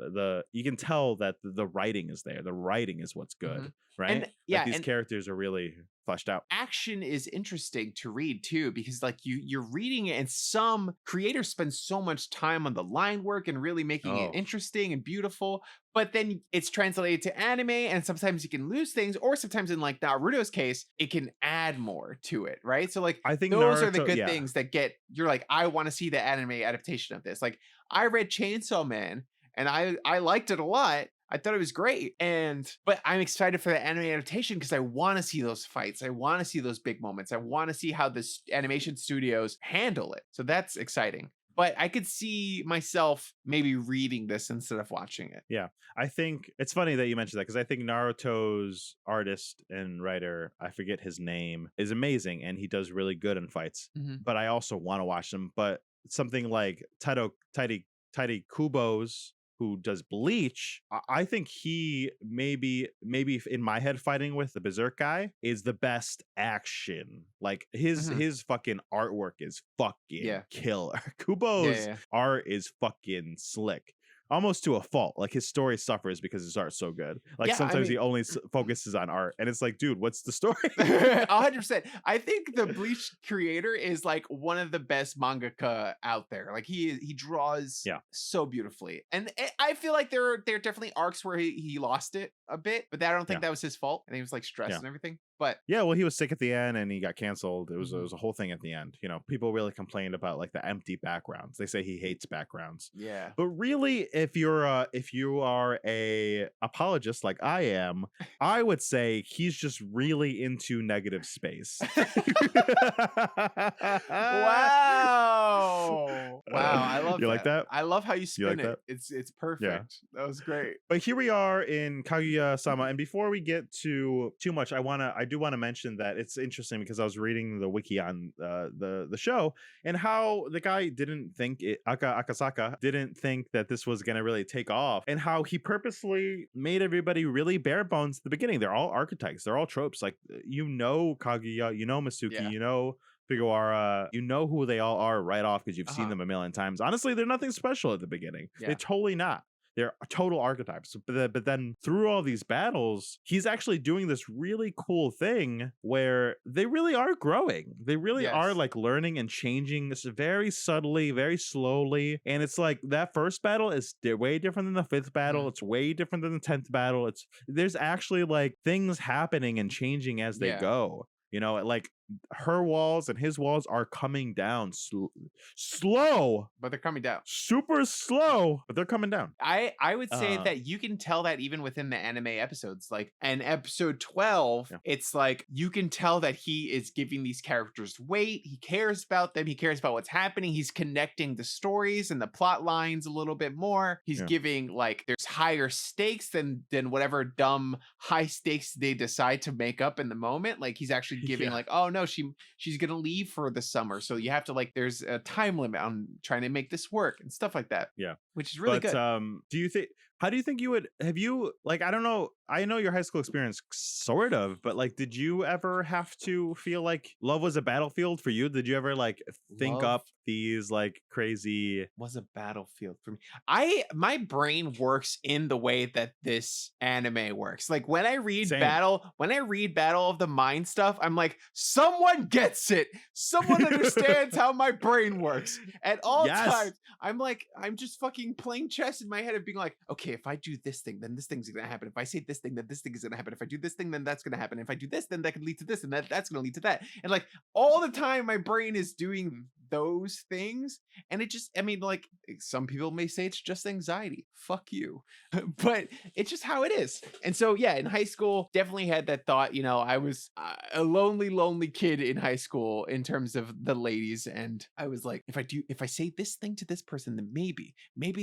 you can tell that the writing is there. The writing is what's good, right? And, these characters are really fleshed out. Action is interesting to read too, because like you're reading it, and some creators spend so much time on the line work and really making it interesting and beautiful. But then it's translated to anime, and sometimes you can lose things, or sometimes in like Naruto's case, it can add more to it, right? So like I think those are the good things that you're like, I want to see the anime adaptation of this. Like I read Chainsaw Man and I liked it a lot. I thought it was great. But I'm excited for the anime adaptation because I want to see those fights. I want to see those big moments. I want to see how the animation studios handle it. So that's exciting. But I could see myself maybe reading this instead of watching it. Yeah, I think it's funny that you mentioned that, because I think Naruto's artist and writer, I forget his name, is amazing, and he does really good in fights. But I also want to watch them. But something like Tairi Kubo's, who does Bleach, I think he maybe in my head fighting with the Berserk guy is the best action. Like his fucking artwork is fucking killer. Kubo's art is fucking slick. Almost to a fault. Like his story suffers because his art's so good. Like sometimes he only focuses on art, and it's like, dude, what's the story? 100%. I think the Bleach creator is like one of the best mangaka out there. Like he draws so beautifully, and I feel like there are definitely arcs where he lost it a bit, but I don't think that was his fault. I think it was like stress and everything. But well, he was sick at the end and he got canceled. It was a whole thing at the end. You know, people really complained about like the empty backgrounds. They say he hates backgrounds. Yeah. But really, if you are a apologist like I am, I would say he's just really into negative space. Wow. I love you like that? I love how you spin it. It's perfect. Yeah. That was great. But here we are in Kaguya-Sama, and before we get to too much, I do want to mention that it's interesting because I was reading the wiki on the show and how the guy didn't think Akasaka didn't think that this was going to really take off, and how he purposely made everybody really bare bones at the beginning. They're all archetypes. They're all tropes. Like, Kaguya, Masuki, Fujiwara, who they all are right off because you've seen them a million times. Honestly, they're nothing special at the beginning. They're totally not. They're total archetypes. But then through all these battles, he's actually doing this really cool thing where they really are growing. They really are like learning and changing this very subtly, very slowly. And it's like that first battle is way different than the fifth battle. It's way different than the 10th battle. There's actually like things happening and changing as they go. Like her walls and his walls are coming down slow, but they're coming down super slow, but they're coming down. I would say that you can tell that even within the anime episodes, like in episode 12, it's like you can tell that he is giving these characters weight. He cares about them. He cares about what's happening. He's connecting the stories and the plot lines a little bit more. He's giving like there's higher stakes than whatever dumb high stakes they decide to make up in the moment. Like he's actually giving like, oh no, she's gonna leave for the summer, so you have to like there's a time limit on trying to make this work and stuff like that, which is really good. How do you think you would have you like, I don't know, I know your high school experience sort of, but like did you ever have to feel like love was a battlefield for you? Did you ever like think up these like crazy was a battlefield for me? My brain works in the way that this anime works. Like when I read Battle of the Mind stuff, I'm like, someone gets it. Someone understands how my brain works. At all times, I'm just fucking playing chess in my head of being like, okay, if I do this thing, then this thing's gonna happen. If I say this thing, then this thing is gonna happen. If I do this thing, then that's gonna happen. If I do this, then that could lead to this, and that's gonna lead to that. And like all the time, my brain is doing those things, and it just, I mean, like some people may say it's just anxiety. Fuck you. But it's just how it is. And so yeah, in high school, definitely had that thought. I was a lonely kid in high school in terms of the ladies, and I was like, if I say this thing to this person, then maybe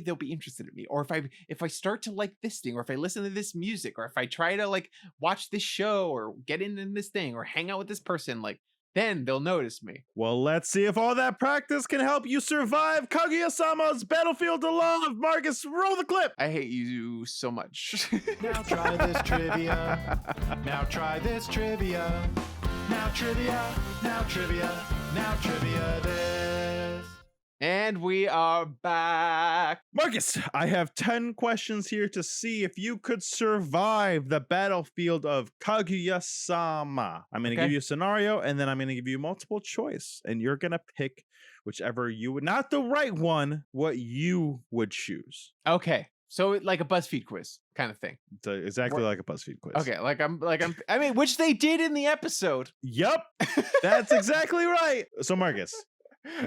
they'll be interested in me. Or if I start to like this thing, or if I listen to this music, or if I try to like watch this show or get in this thing or hang out with this person, like then they'll notice me. Well, let's see if all that practice can help you survive Kaguya-Sama's Battlefield to Love. Marcus, roll the clip. I hate you so much. Now try this trivia. Now try this trivia. Now trivia. Now trivia. Now trivia this. And we are back. Marcus, I have 10 questions here to see if you could survive the battlefield of Kaguya-Sama. I'm going to give you a scenario, and then I'm going to give you multiple choice. And you're going to pick whichever you would, not the right one, what you would choose. Okay. So like a BuzzFeed quiz kind of thing. So exactly like a BuzzFeed quiz. Okay, I mean, which they did in the episode. Yep. That's exactly right. So Marcus,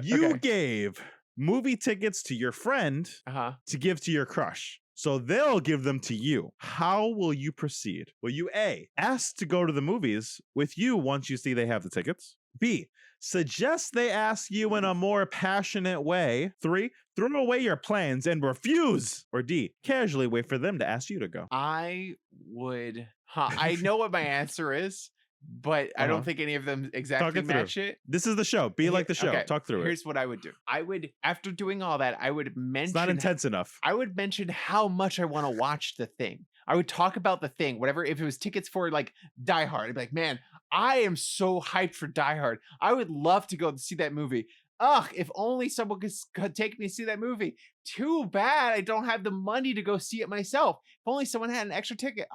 you gave movie tickets to your friend to give to your crush. So they'll give them to you. How will you proceed? Will you A, ask to go to the movies with you once you see they have the tickets? B, suggest they ask you in a more passionate way? 3, throw away your plans and refuse? Or D, casually wait for them to ask you to go? I would, I know what my answer is, but I don't think any of them exactly match it. This is the show. Be like the show. Okay, talk through it. Here's what I would do. I would, after doing all that, I would mention... It's not intense enough. I would mention how much I want to watch the thing. I would talk about the thing, whatever. If it was tickets for like Die Hard, I'd be like, man, I am so hyped for Die Hard. I would love to go see that movie. Ugh, if only someone could take me to see that movie. Too bad I don't have the money to go see it myself. If only someone had an extra ticket.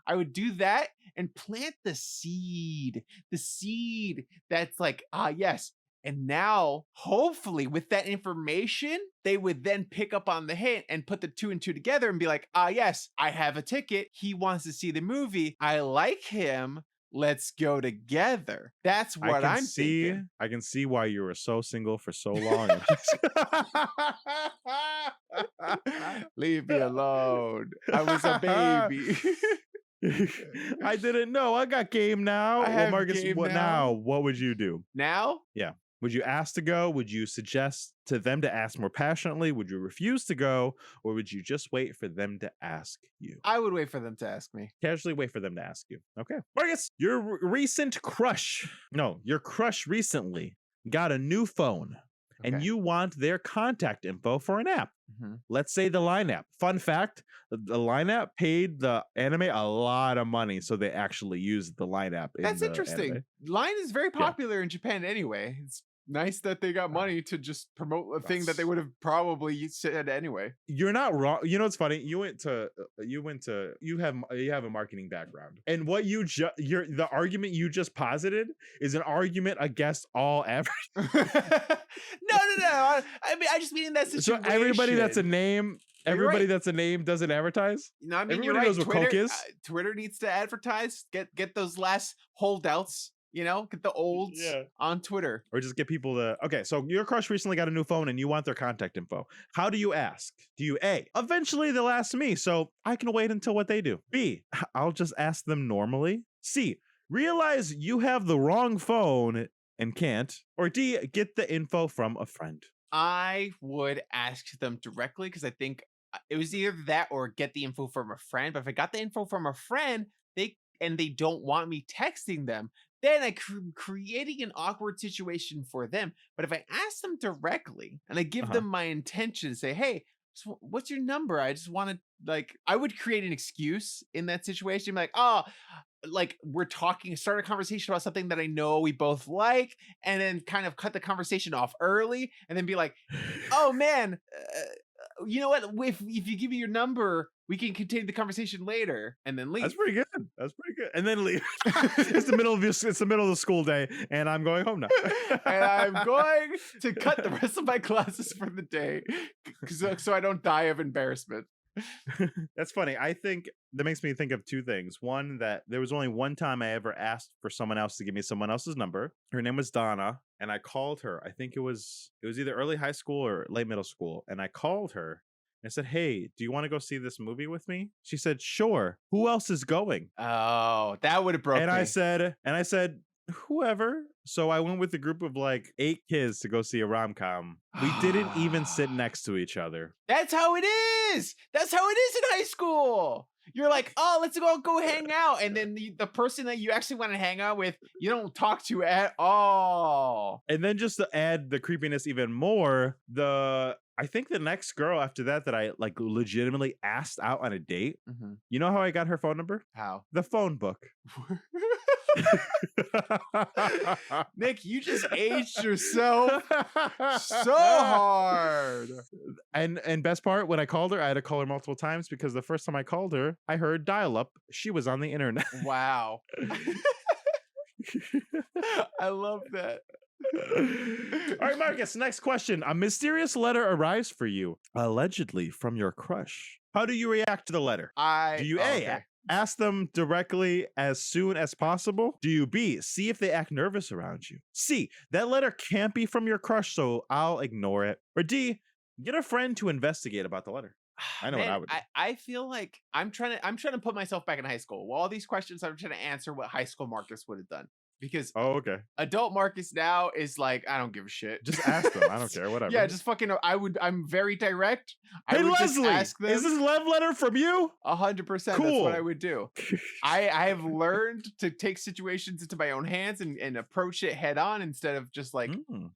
I would do that and plant the seed. The seed that's like, yes. And now, hopefully, with that information, they would then pick up on the hint and put the 2 and 2 together and be like, yes, I have a ticket. He wants to see the movie. I like him. Let's go together. That's what I'm thinking. I can see why you were so single for so long. Leave me alone. I was a baby. I didn't know. I got game now. I have Marcus, game what now? What would you do? Now? Yeah. Would you ask to go? Would you suggest to them to ask more passionately? Would you refuse to go? Or would you just wait for them to ask you? I would wait for them to ask me. Casually wait for them to ask you. Okay. Marcus, your crush recently got a new phone. Okay. And you want their contact info for an app. Mm-hmm. Let's say the Line app. Fun fact, the Line app paid the anime a lot of money, so they actually used the Line app. That's interesting. Anime. Line is very popular in Japan anyway. It's nice that they got money to just promote a thing that they would have probably said anyway. You're not wrong. You know what's funny? You have a marketing background, and what the argument you just posited is an argument against all advertising. No. I mean, I just mean in that situation. So everybody that's a name. Everybody that's a name doesn't advertise. No, I mean, everybody you're right. knows what Coke is. Twitter needs to advertise. Get those last holdouts. Get the olds on Twitter. Or just get people to... Okay, so your crush recently got a new phone and you want their contact info. How do you ask? Do you A, eventually they'll ask me, so I can wait until what they do. B, I'll just ask them normally. C, realize you have the wrong phone and can't. Or D, get the info from a friend. I would ask them directly because I think it was either that or get the info from a friend. But if I got the info from a friend, they don't want me texting them, then I'm creating an awkward situation for them. But if I ask them directly and I give them my intention, say, hey, what's your number? I just want to, I would create an excuse in that situation. Like, we're start a conversation about something that I know we both like, and then kind of cut the conversation off early and then be like, oh man, you know what? If you give me your number, we can continue the conversation later, and then leave. That's pretty good. And then leave. It's the middle of the school day, and I'm going home now. And I'm going to cut the rest of my classes for the day, so I don't die of embarrassment. That's funny. I think that makes me think of two things. One, that there was only one time I ever asked for someone else to give me someone else's number. Her name was Donna, and I called her. I think it was either early high school or late middle school, and I called her. I said, hey, do you want to go see this movie with me? She said, sure. Who else is going? Oh, that would have broken me. I said, whoever. So I went with a group of 8 kids to go see a rom-com. We didn't even sit next to each other. That's how it is. That's how it is in high school. You're like, oh, let's go hang out. And then the person that you actually want to hang out with, you don't talk to at all. And then just to add the creepiness even more, I think the next girl after that I legitimately asked out on a date. Mm-hmm. You know how I got her phone number? How? The phone book. Nick, you just aged yourself so hard. And best part, when I called her, I had to call her multiple times because the first time I called her, I heard dial-up. She was on the internet. Wow. I love that. All right, Marcus, next question. A mysterious letter arrives for you, allegedly from your crush. How do you react to the letter? Do you ask them directly as soon as possible? Do you B, see if they act nervous around you? C, that letter can't be from your crush, so I'll ignore it. Or D, get a friend to investigate about the letter. I know what I would do. I feel like I'm trying to put myself back in high school. Well, all these questions, I'm trying to answer what high school Marcus would have done. Because adult Marcus now is like, I don't give a shit. Just ask them. I don't care. Whatever. Yeah, just fucking. I'm very direct. Hey, Leslie, ask them, is this a love letter from you? 100%. Cool. That's what I would do. I have learned to take situations into my own hands and approach it head on instead of just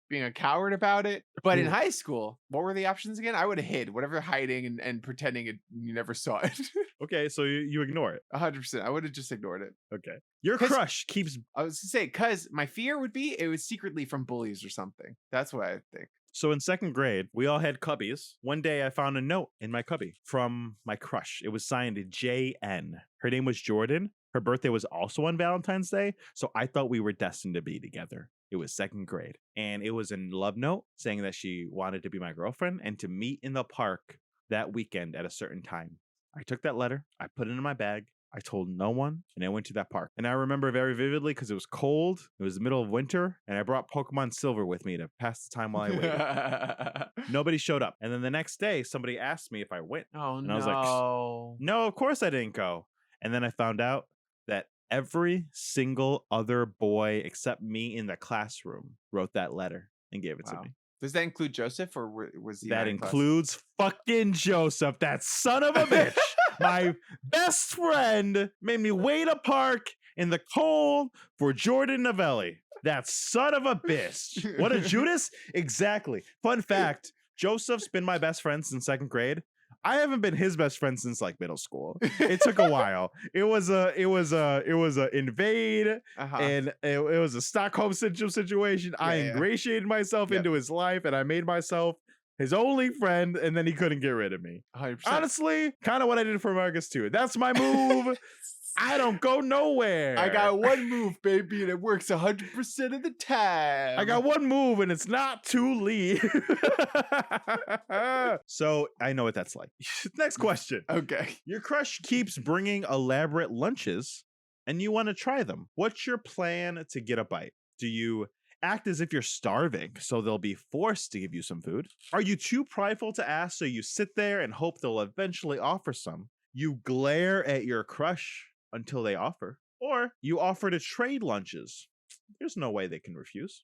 being a coward about it. But in high school, what were the options again? I would have hid whatever hiding and pretending you never saw it. Okay, so you ignore it. 100%. I would have just ignored it. Okay. Your crush keeps... I was going to say, because my fear would be it was secretly from bullies or something. That's what I think. So in 2nd grade, we all had cubbies. One day I found a note in my cubby from my crush. It was signed JN. Her name was Jordan. Her birthday was also on Valentine's Day, so I thought we were destined to be together. It was 2nd grade. And it was a love note saying that she wanted to be my girlfriend and to meet in the park that weekend at a certain time. I took that letter, I put it in my bag, I told no one, and I went to that park. And I remember very vividly because it was cold, it was the middle of winter, and I brought Pokemon Silver with me to pass the time while I waited. Nobody showed up. And then the next day, somebody asked me if I went. Oh, and I was like, no, of course I didn't go. And then I found out that every single other boy except me in the classroom wrote that letter. and gave it to me. Does that include Joseph, or was he? That includes fucking Joseph, that son of a bitch. My best friend made me wait a park in the cold for Jordan Novelli. That son of a bitch. What a Judas? Exactly. Fun fact, Joseph's been my best friend since 2nd grade. I haven't been his best friend since like middle school. It took a while. It was a invade, and it was a Stockholm situation. I ingratiated myself into his life, and I made myself his only friend, and then he couldn't get rid of me. 100%. Honestly, kind of what I did for Marcus too. That's my move. I don't go nowhere. I got one move, baby, and it works 100% of the time. I got one move, and it's not to leave. So I know what that's like. Next question. Okay. Your crush keeps bringing elaborate lunches, and you want to try them. What's your plan to get a bite? Do you act as if you're starving, so they'll be forced to give you some food? Are you too prideful to ask, so you sit there and hope they'll eventually offer some? You glare at your crush until they offer, or you offer to trade lunches. There's no way they can refuse.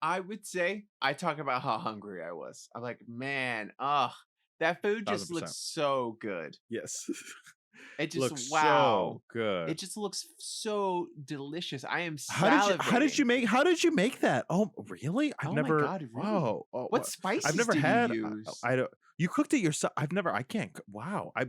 I would say I talk about how hungry I was. I'm like, man, that food just 1000%. looks so good. Yes. It just looks wow. so good. It just looks so delicious. I am How did you salivating. make that? Oh, really? I've Oh never. my God, really? Whoa. Oh, What what? spices I've never did had. you use? I don't. You cooked it yourself. I can't. Wow. I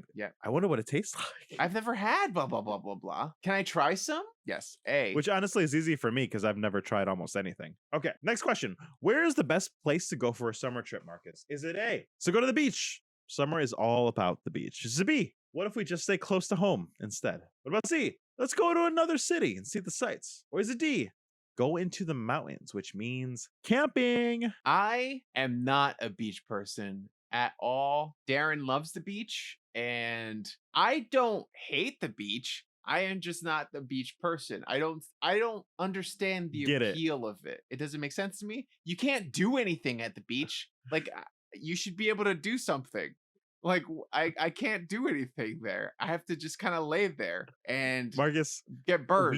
wonder what it tastes like. I've never had blah blah blah blah blah. Can I try some? Yes. A. Which honestly is easy for me because I've never tried almost anything. Okay, next question. Where is the best place to go for a summer trip, Marcus? Is it A, so go to the beach? Summer is all about the beach. Is it B, what if we just stay close to home instead? What about C, let's go to another city and see the sights? Or is it D, go into the mountains, which means camping? I am not a beach person at all. Darren loves the beach, and I don't hate the beach. I am just not the beach person. I don't understand the Get it. appeal of it. It doesn't make sense to me. You can't do anything at the beach. Like, you should be able to do something. Like, I can't do anything there. I have to just kind of lay there and Marcus, get burned.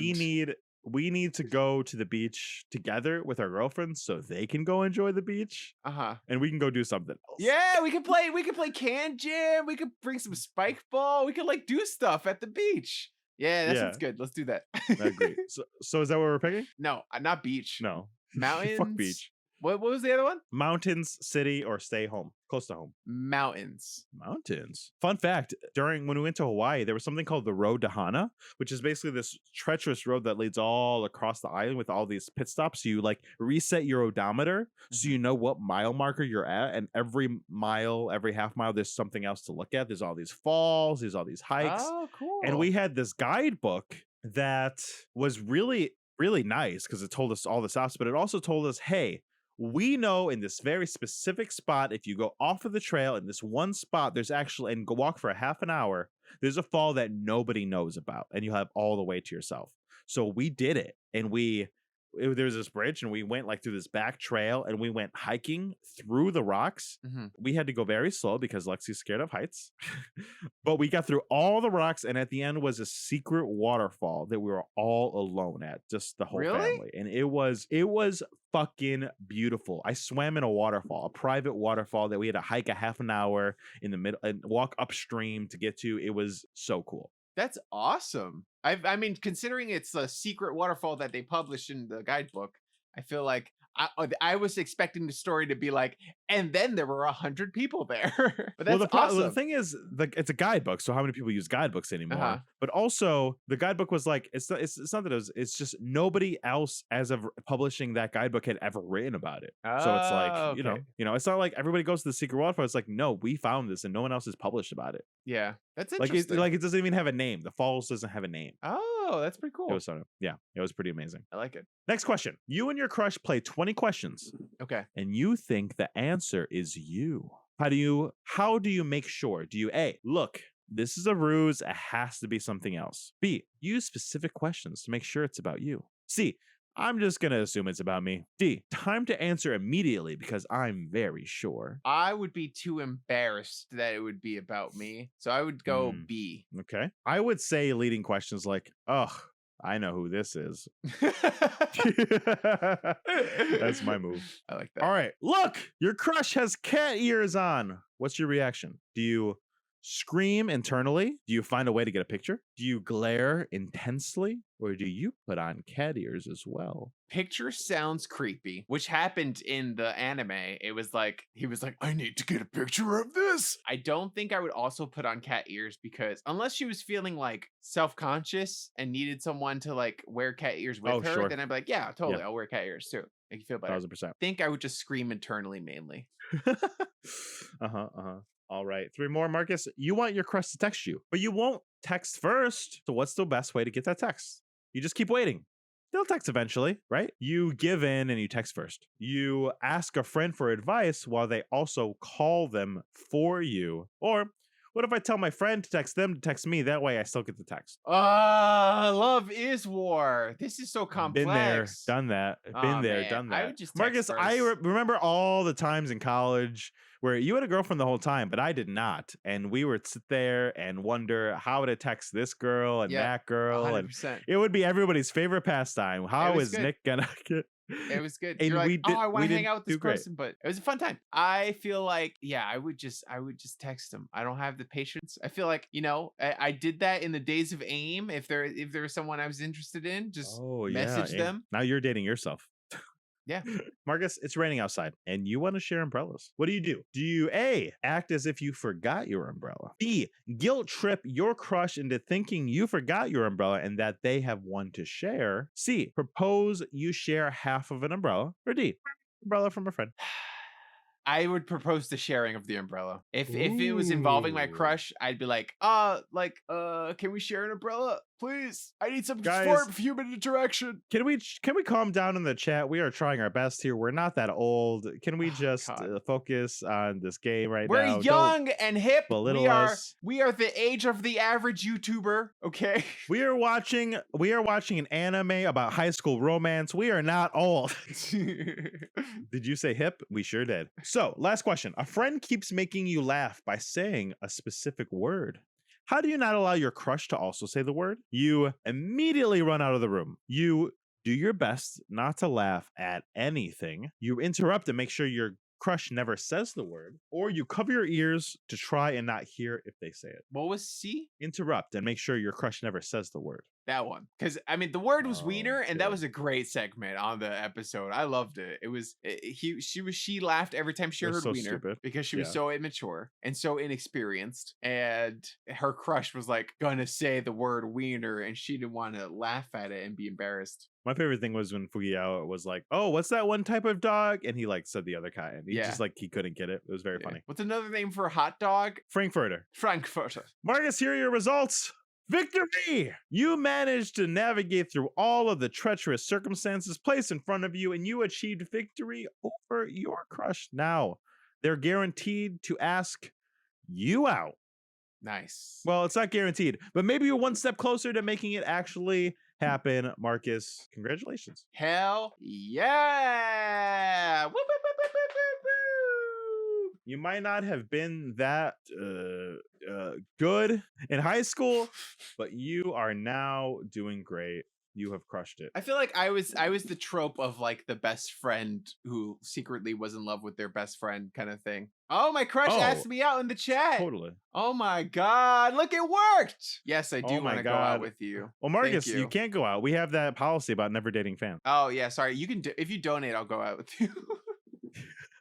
we need to go to the beach together with our girlfriends so they can go enjoy the beach. And we can go do something else. Yeah, we can play can jam. We could bring some spike ball. We could like do stuff at the beach. Yeah, that sounds good. Let's do that. I agree. So is that what we're picking? No, not beach. No. Mountains. Fuck beach. What was the other one? Mountains, city, or stay home, close to home. Mountains. Fun fact, when we went to Hawaii, there was something called the Road to Hana, which is basically this treacherous road that leads all across the island with all these pit stops. So you like reset your odometer so you know what mile marker you're at, and every half mile there's something else to look at. There's all these falls, there's all these hikes. Oh, cool. And we had this guidebook that was really, really nice because it told us all the stops, but it also told us, hey, we know in this very specific spot, if you go off of the trail in this one spot, there's actually, and go walk for a half an hour, there's a fall that nobody knows about, and you have all the way to yourself. So we did it, and there's this bridge, and we went like through this back trail, and we went hiking through the rocks. We had to go very slow because Lexi's scared of heights, but we got through all the rocks, and at the end was a secret waterfall that we were all alone at, just the whole family, and it was fucking beautiful. I swam in a waterfall, a private waterfall that we had to hike a half an hour in the middle and walk upstream to get to. It was so cool. That's awesome. I mean, considering it's a secret waterfall that they published in the guidebook, I feel like I was expecting the story to be like, and then there were 100 people there. But that's awesome. The thing is, it's a guidebook, so how many people use guidebooks anymore? But also, the guidebook was like, it's not that it's just nobody else as of publishing that guidebook had ever written about it. So it's like, you know, it's not like everybody goes to the secret waterfall. It's like, no, we found this, and no one else has published about it. Yeah, that's interesting. Like it doesn't even have a name. The falls doesn't have a name. Oh, that's pretty cool. It was pretty amazing. I like it. Next question. You and your crush play 20 questions. Okay. And you think the answer is you. How do you make sure? Do you A, look, this is a ruse, it has to be something else. B, use specific questions to make sure it's about you. C, I'm just going to assume it's about me. D, time to answer immediately because I'm very sure. I would be too embarrassed that it would be about me. So I would go B. Okay. I would say leading questions like, ugh, I know who this is. That's my move. I like that. All right. Look, your crush has cat ears on. What's your reaction? Do you scream internally? Do you find a way to get a picture? Do you glare intensely? Or do you put on cat ears as well? Picture sounds creepy, which happened in the anime. It was like, he was like, I need to get a picture of this. I don't think I would also put on cat ears because unless she was feeling like self-conscious and needed someone to like wear cat ears with her, sure. then I'd be like, yeah, totally. I'll wear cat ears too. Make you feel better. 1000%. I think I would just scream internally mainly. All right. 3 more, Marcus. You want your crush to text you, but you won't text first. So what's the best way to get that text? You just keep waiting. They'll text eventually, right? You give in and you text first. You ask a friend for advice while they also call them for you. Or what if I tell my friend to text them to text me? That way I still get the text. Love is war. This is so complex. Been there, done that. Been there, man. done that. I would just text Marcus, first. I remember all the times in college where you had a girlfriend the whole time, but I did not. And we would sit there and wonder how to text this girl and that girl. 100%. And it would be everybody's favorite pastime. How is good. Nick gonna get... It was good. And You're like, we I want to hang out with this do great. person, but it was a fun time. I feel like, yeah, I would just text them. I don't have the patience. I feel like, you know, I did that in the days of AIM. If there was someone I was interested in, just message them. Now you're dating yourself. Yeah. Marcus, it's raining outside and you want to share umbrellas. What do? Do you A, act as if you forgot your umbrella? B, guilt trip your crush into thinking you forgot your umbrella and that they have one to share? C, propose you share half of an umbrella? Or D, umbrella from a friend? I would propose the sharing of the umbrella. If it was involving my crush, I'd be like, can we share an umbrella? Please. I need some form of human interaction. Can we calm down in the chat? We are trying our best here. We're not that old. Can we just focus on this game right now? We're young and hip. Us. We are the age of the average YouTuber, okay? We are watching an anime about high school romance. We are not old. Did you say hip? We sure did. So, last question. A friend keeps making you laugh by saying a specific word. How do you not allow your crush to also say the word? You immediately run out of the room. You do your best not to laugh at anything. You interrupt and make sure your crush never says the word, or you cover your ears to try and not hear if they say it. What was C? Interrupt and make sure your crush never says the word. That one. Because, I mean, the word was wiener, and that was a great segment on the episode. I loved it. It was, she laughed every time she heard wiener stupid. Because she was so immature and so inexperienced. And her crush was like, gonna say the word wiener, and she didn't want to laugh at it and be embarrassed. My favorite thing was when Fujiwara was like, oh, what's that one type of dog? And he like said the other kind. He just like, he couldn't get it. It was very funny. What's another name for a hot dog? Frankfurter. Marcus, here are your results. Victory! You managed to navigate through all of the treacherous circumstances placed in front of you, and you achieved victory over your crush. Now, they're guaranteed to ask you out. Nice. Well, it's not guaranteed, but maybe you're one step closer to making it actually happen. Marcus, congratulations. Hell yeah! Woo, woo, woo, woo, woo, woo. You might not have been that good in high school, but you are now doing great. You have crushed it. I feel like I was the trope of like the best friend who secretly was in love with their best friend kind of thing. Oh, my crush asked me out in the chat. Totally. Oh my God, look, it worked. Yes, I do want to go out with you. Well, Marcus, you can't go out. We have that policy about never dating fans. Oh yeah, sorry. You can if you donate, I'll go out with you.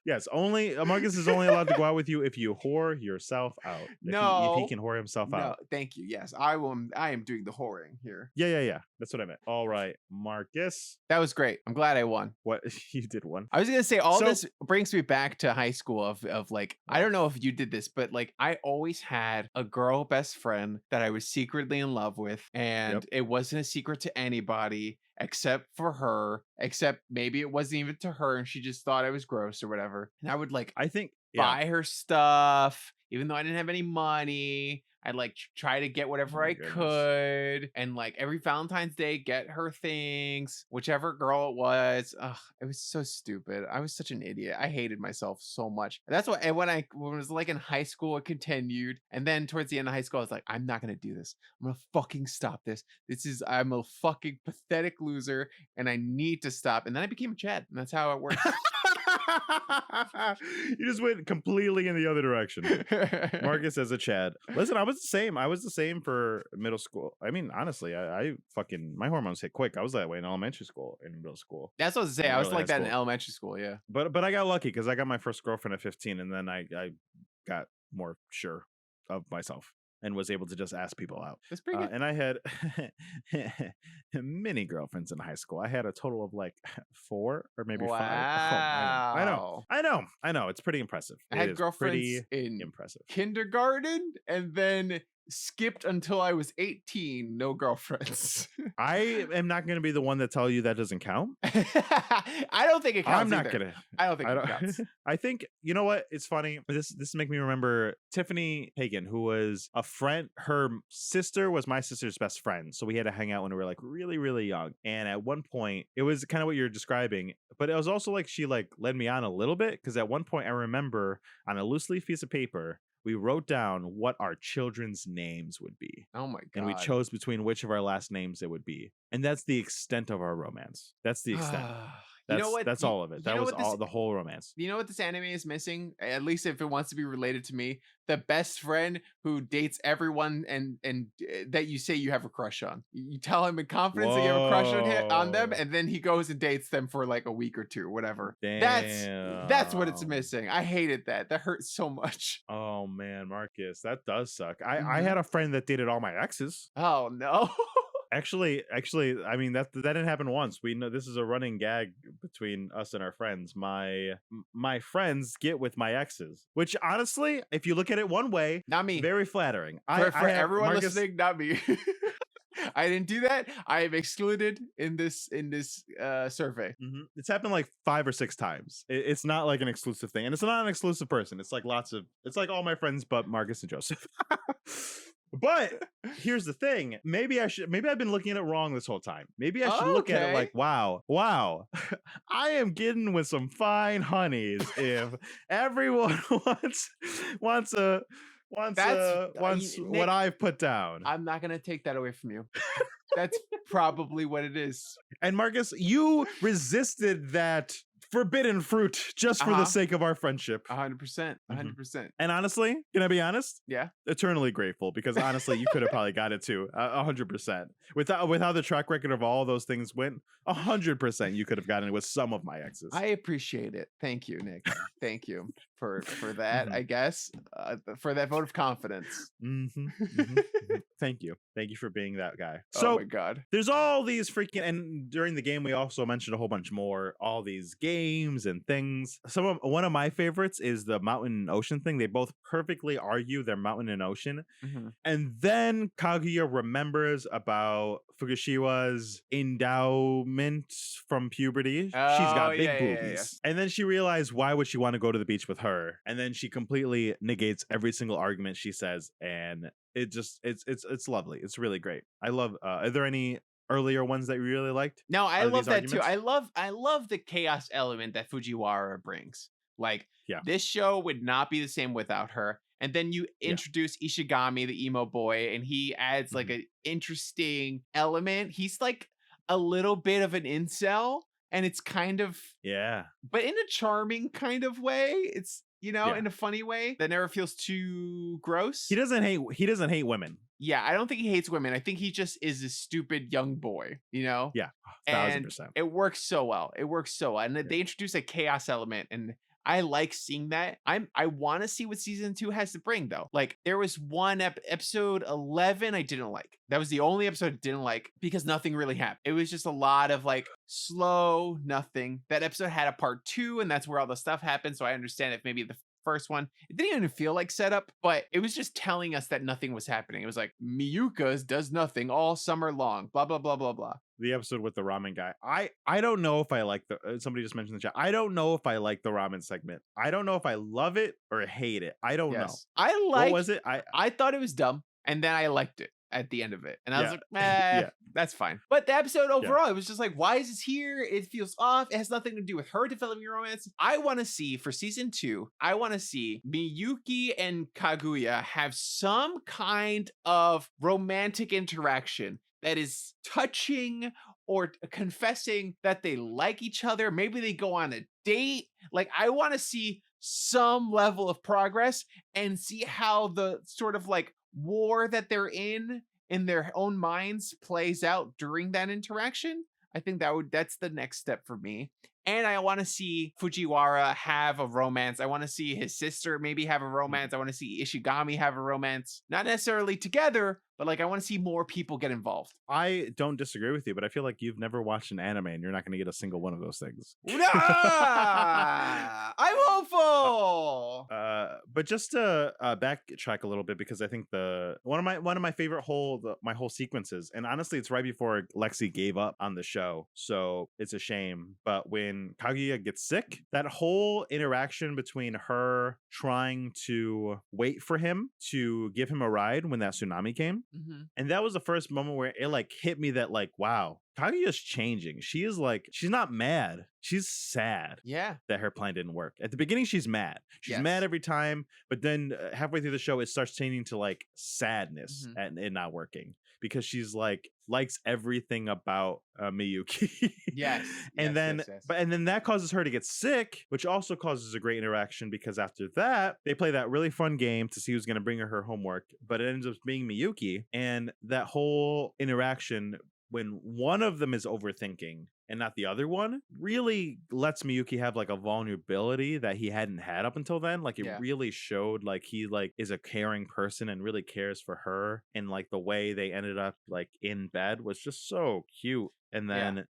Yes, only Marcus is only allowed to go out with you if you whore yourself out. If he can whore himself out. No, thank you. Yes, I am doing the whoring here. Yeah. That's what I meant. All right, Marcus. That was great. I'm glad I won. What? You did one. I was gonna say this brings me back to high school of like, I don't know if you did this, but like I always had a girl best friend that I was secretly in love with, and it wasn't a secret to anybody except for her, except maybe it wasn't even to her and she just thought I was gross or whatever. And I would like, buy her stuff, even though I didn't have any money, I'd like try to get whatever my I goodness. could, and like every Valentine's Day get her things, whichever girl it was. Ugh, it was so stupid. I was such an idiot. I hated myself so much. That's why. And when I was like in high school, it continued, and then towards the end of high school, I was like, I'm not gonna do this. I'm gonna fucking stop this. I'm a fucking pathetic loser, and I need to stop. And then I became a Chad, and that's how it works. You just went completely in the other direction. Marcus as a Chad. Listen, I was the same. I was the same for middle school. I mean, honestly, I fucking, my hormones hit quick. I was that way in elementary school and middle school. That's what I was saying. I was like that in elementary school. Yeah. But I got lucky because I got my first girlfriend at 15, and then I got more sure of myself and was able to just ask people out. That's pretty good. And I had many girlfriends in high school. I had a total of like 4 or maybe 5. Wow. I know. It's pretty impressive. I had girlfriends in kindergarten and then skipped until I was 18. No girlfriends. I am not going to be the one that tell you that doesn't count. I don't think it counts. I'm not gonna. I don't think it counts. I think, you know what? It's funny. This make me remember Tiffany Hagen, who was a friend. Her sister was my sister's best friend, so we had to hang out when we were like really, really young. And at one point, it was kind of what you're describing, but it was also like she like led me on a little bit, because at one point I remember on a loose leaf piece of paper, we wrote down what our children's names would be. Oh my God. And we chose between which of our last names it would be. And that's the extent of our romance. That's the extent. That's, you know what? That's all of it. That was all the whole romance. You know what this anime is missing? At least if it wants to be related to me, the best friend who dates everyone and that you say you have a crush on. You tell him in confidence that you have a crush on them, and then he goes and dates them for like a week or two, whatever. Damn. That's what it's missing. I hated that. That hurts so much. Oh man, Marcus, that does suck. I had a friend that dated all my exes. Oh no. Actually, I mean that didn't happen once. We know this is a running gag between us and our friends. My friends get with my exes, which honestly, if you look at it one way, not me. Very flattering. For everyone listening, not me. I didn't do that. I am excluded in this survey. Mm-hmm. It's happened like 5 or 6 times. It's not like an exclusive thing, and it's not an exclusive person. It's like it's like all my friends but Marcus and Joseph. But here's the thing. Maybe I've been looking at it wrong this whole time. Maybe I should look at it like, wow, I am getting with some fine honeys if everyone wants Nick, what I've put down. I'm not going to take that away from you. That's probably what it is. And Marcus, you resisted that forbidden fruit just for the sake of our friendship. 100%. 100%. And honestly, can I be honest? Yeah. Eternally grateful, because honestly, you could have probably got it too. 100%. With how the track record of all those things went, 100% you could have gotten it with some of my exes. I appreciate it. Thank you, Nick. Thank you for that, I guess, for that vote of confidence. Thank you. Thank you for being that guy. So, oh my God. There's all these freaking, and during the game, we also mentioned a whole bunch more, all these games and things. One of my favorites is the mountain and ocean thing. They both perfectly argue their mountain and ocean. And then Kaguya remembers about Fujiwara's endowment from puberty. She's got big boobies. And then she realized, why would she want to go to the beach with her? And then she completely negates every single argument she says. And it's lovely. It's really great. I love, are there any earlier ones that you really liked? No, I love that arguments? Too. I love the chaos element that Fujiwara brings. Like, this show would not be the same without her. And then you introduce Ishigami, the emo boy, and he adds like an interesting element. He's like a little bit of an incel, and it's kind of but in a charming kind of way. It's, you know, in a funny way that never feels too gross. He doesn't hate women. Yeah, I don't think he hates women. I think he just is a stupid young boy, you know? Yeah, 1000%. It works so well. And they introduce a chaos element, and I like seeing that. I want to see what season 2 has to bring, though. Like, there was one episode 11 I didn't like. That was the only episode I didn't like because nothing really happened. It was just a lot of like slow nothing. That episode had a part 2, and that's where all the stuff happened. So I understand if maybe the first one. It didn't even feel like setup, but it was just telling us that nothing was happening. It was like Miyuka does nothing all summer long, blah blah blah blah blah. The episode with the ramen guy. I don't know if I like the somebody just mentioned in the chat. I don't know if I like the ramen segment. I don't know if I love it or hate it. I don't know. What was it? I thought it was dumb, and then I liked it at the end of it. And I was like, that's fine. But the episode overall, it was just like, why is this here? It feels off. It has nothing to do with her developing romance. I want to see, for season 2, I want to see Miyuki and Kaguya have some kind of romantic interaction that is touching or confessing that they like each other. Maybe they go on a date. Like, I want to see some level of progress and see how the sort of like war that they're in their own minds plays out during that interaction. I think that's the next step for me. And I want to see Fujiwara have a romance. I want to see his sister maybe have a romance. I want to see Ishigami have a romance. Not necessarily together, but like I want to see more people get involved. I don't disagree with you, but I feel like you've never watched an anime and you're not going to get a single one of those things. I'm hopeful. But just to backtrack a little bit, because I think one of my favorite my whole sequences, and honestly, it's right before Lexi gave up on the show, so it's a shame. But when Kaguya gets sick, that whole interaction between her trying to wait for him to give him a ride when that tsunami came. Mm-hmm. And that was the first moment where it like hit me that like, wow, Kaguya's changing. She is like, she's not mad. She's sad. Yeah. That her plan didn't work. At the beginning, she's mad. She's mad every time. But then halfway through the show, it starts changing to like sadness and it not working. Because she's like, likes everything about Miyuki. Yes. And then that causes her to get sick, which also causes a great interaction because after that, they play that really fun game to see who's going to bring her homework. But it ends up being Miyuki. And that whole interaction, when one of them is overthinking and not the other one, really lets Miyuki have like a vulnerability that he hadn't had up until then. Like it really showed like he like is a caring person and really cares for her. And like the way they ended up like in bed was just so cute. And then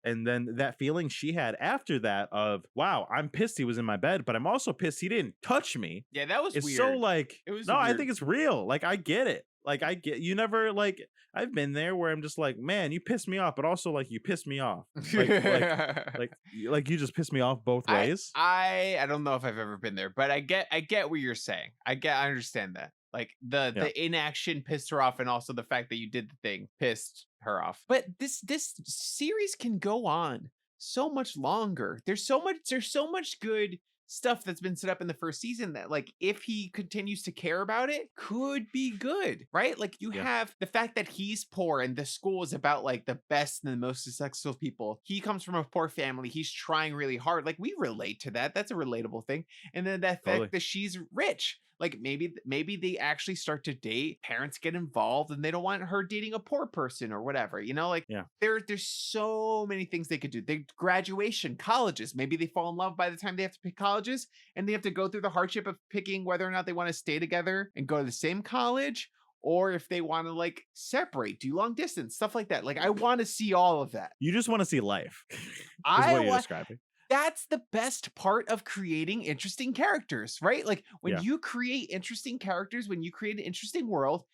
and then that feeling she had after that of, wow, I'm pissed he was in my bed, but I'm also pissed he didn't touch me. Yeah, that was it's weird. So like, it was no, weird. I think it's real. Like, I get it. Like, you never like, I've been there where I'm just like, man, you pissed me off, but also like you pissed me off. Like you just pissed me off both ways. I don't know if I've ever been there, but I get what you're saying. I understand that. Like the inaction pissed her off, and also the fact that you did the thing pissed her off. But this series can go on so much longer. There's so much good stuff that's been set up in the first season that like if he continues to care about it could be good, right? Like you have the fact that he's poor and the school is about like the best and the most successful people. He comes from a poor family. He's trying really hard. Like we relate to that. That's a relatable thing. And then that fact that she's rich. Like maybe they actually start to date, parents get involved, and they don't want her dating a poor person or whatever, you know, like there's so many things they could do. They graduation, colleges, maybe they fall in love by the time they have to pick colleges, and they have to go through the hardship of picking whether or not they want to stay together and go to the same college, or if they want to like separate, do long distance, stuff like that. Like I want to see all of that. You just want to see life. Is what you're describing. That's the best part of creating interesting characters, right? Like when you create interesting characters, when you create an interesting world,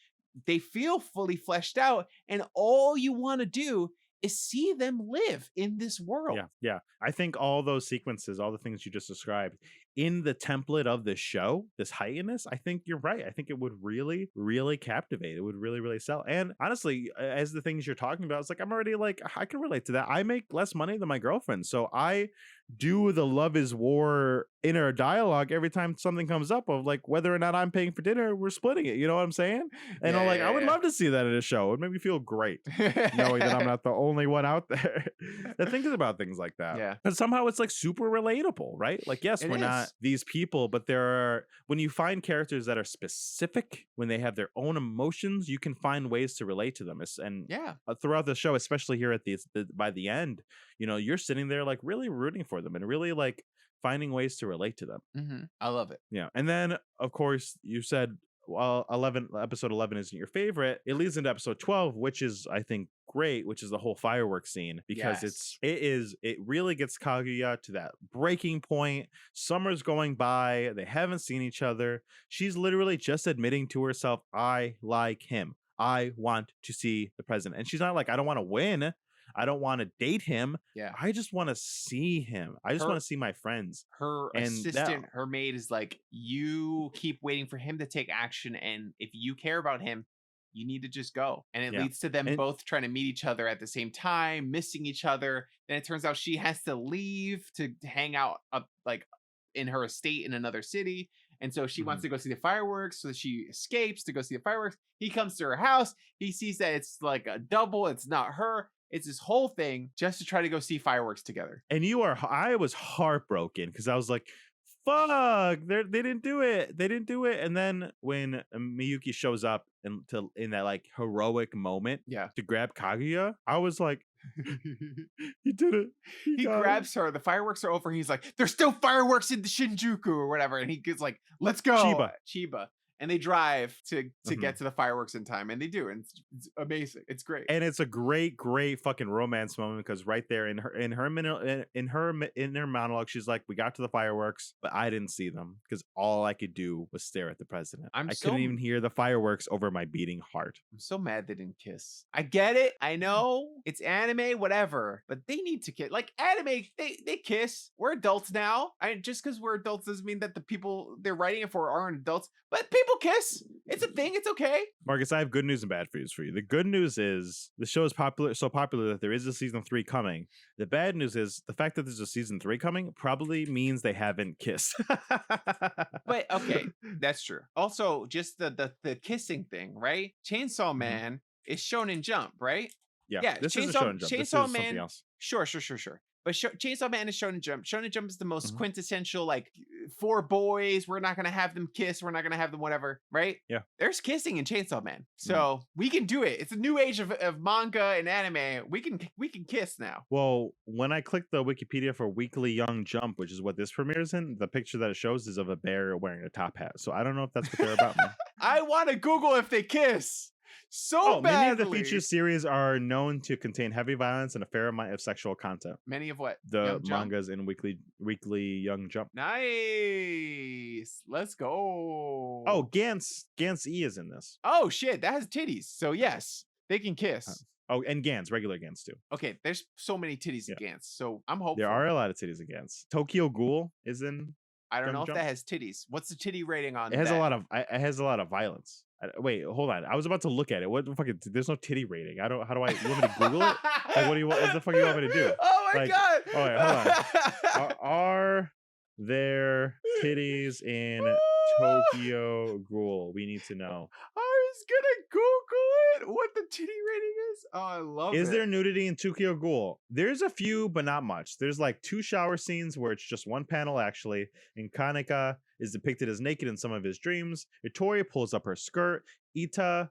they feel fully fleshed out, and all you want to do is see them live in this world. Yeah. I think all those sequences, all the things you just described in the template of this show, this heightenedness, I think you're right. I think it would really, really captivate. It would really, really sell. And honestly, as the things you're talking about, it's like, I'm already like, I can relate to that. I make less money than my girlfriend. So I do the love is war inner dialogue every time something comes up of like whether or not I'm paying for dinner, we're splitting it. You know what I'm saying? And I'm like, I would love to see that in a show. It would make me feel great knowing that I'm not the only one out there that thinks about things like that. Yeah. But somehow it's like super relatable, right? Like, yes, we're not these people, but there are, when you find characters that are specific, when they have their own emotions, you can find ways to relate to them. And throughout the show, especially here at by the end, you know, you're sitting there like really rooting for them and really like finding ways to relate to them. I love it. Yeah. And then of course you said episode 11 isn't your favorite, it leads into episode 12, which is, I think, great, which is the whole fireworks scene, because it really gets Kaguya to that breaking point. Summer's going by, they haven't seen each other. She's literally just admitting to herself, I like him. I want to see the president. And she's not like, I don't want to win. I don't want to date him. Yeah. I just want to see him. I just want to see my friends. Her assistant, her maid is like, you keep waiting for him to take action. And if you care about him, you need to just go. And it leads to them both trying to meet each other at the same time, missing each other. Then it turns out she has to leave to hang out up like in her estate in another city. And so she wants to go see the fireworks. So she escapes to go see the fireworks. He comes to her house. He sees that it's like a double. It's not her. It's this whole thing just to try to go see fireworks together. And I was heartbroken because I was like, fuck, they didn't do it. They didn't do it. And then when Miyuki shows up in that like heroic moment to grab Kaguya, I was like, he did it. He grabs her. The fireworks are over. He's like, there's still fireworks in the Shinjuku or whatever. And he gets like, let's go. Chiba. And they drive to get to the fireworks in time, and they do, and it's amazing. It's great, and it's a great fucking romance moment because right there in her monologue, she's like, "We got to the fireworks, but I didn't see them because all I could do was stare at the president. I couldn't even hear the fireworks over my beating heart." I'm so mad they didn't kiss. I get it. I know it's anime, whatever, but they need to kiss. Like anime, they kiss. We're adults now. Just because we're adults doesn't mean that the people they're writing it for aren't adults. But people kiss. It's a thing. It's okay. Marcus, I have good news and bad news for you. The good news is the show is so popular that there is a season 3 coming. The bad news is the fact that there's a season 3 coming probably means they haven't kissed. But okay, that's true. Also, just the kissing thing, right? Chainsaw Man is Shonen Jump, right? Yeah. This is a Shonen Jump. Chainsaw Man. Something else. Sure. But Chainsaw Man is Shonen Jump. Shonen Jump is the most quintessential, like, 4 boys. We're not going to have them kiss. We're not going to have them whatever, right? Yeah. There's kissing in Chainsaw Man. So we can do it. It's a new age of manga and anime. We can kiss now. Well, when I click the Wikipedia for Weekly Young Jump, which is what this premieres in, the picture that it shows is of a bear wearing a top hat. So I don't know if that's what they're about, man. I want to Google if they kiss. So badly. Many of the feature series are known to contain heavy violence and a fair amount of sexual content. Many of what? The mangas in Weekly Young Jump. Nice. Let's go. Oh, Gantz E is in this. Oh shit, that has titties. So yes, they can kiss. And Gantz, regular Gantz too. Okay, there's so many titties in Gantz, so I'm hopeful. There are a lot of titties in Gantz. Tokyo Ghoul is in. I don't know if that has titties. What's the titty rating on? It has a lot of violence. Wait, hold on. I was about to look at it. What the fuck? There's no titty rating. How do I? You want me to Google it? Like, what the fuck you want me to do? Oh my god! Oh wait, hold on. Are there titties in Tokyo Ghoul? We need to know. I was gonna Google it. What the titty rating is? Oh, I love it. Is there nudity in Tokyo Ghoul? There's a few, but not much. There's like 2 shower scenes where it's just one panel actually, and Kaneka is depicted as naked in some of his dreams. Itori pulls up her skirt. Uta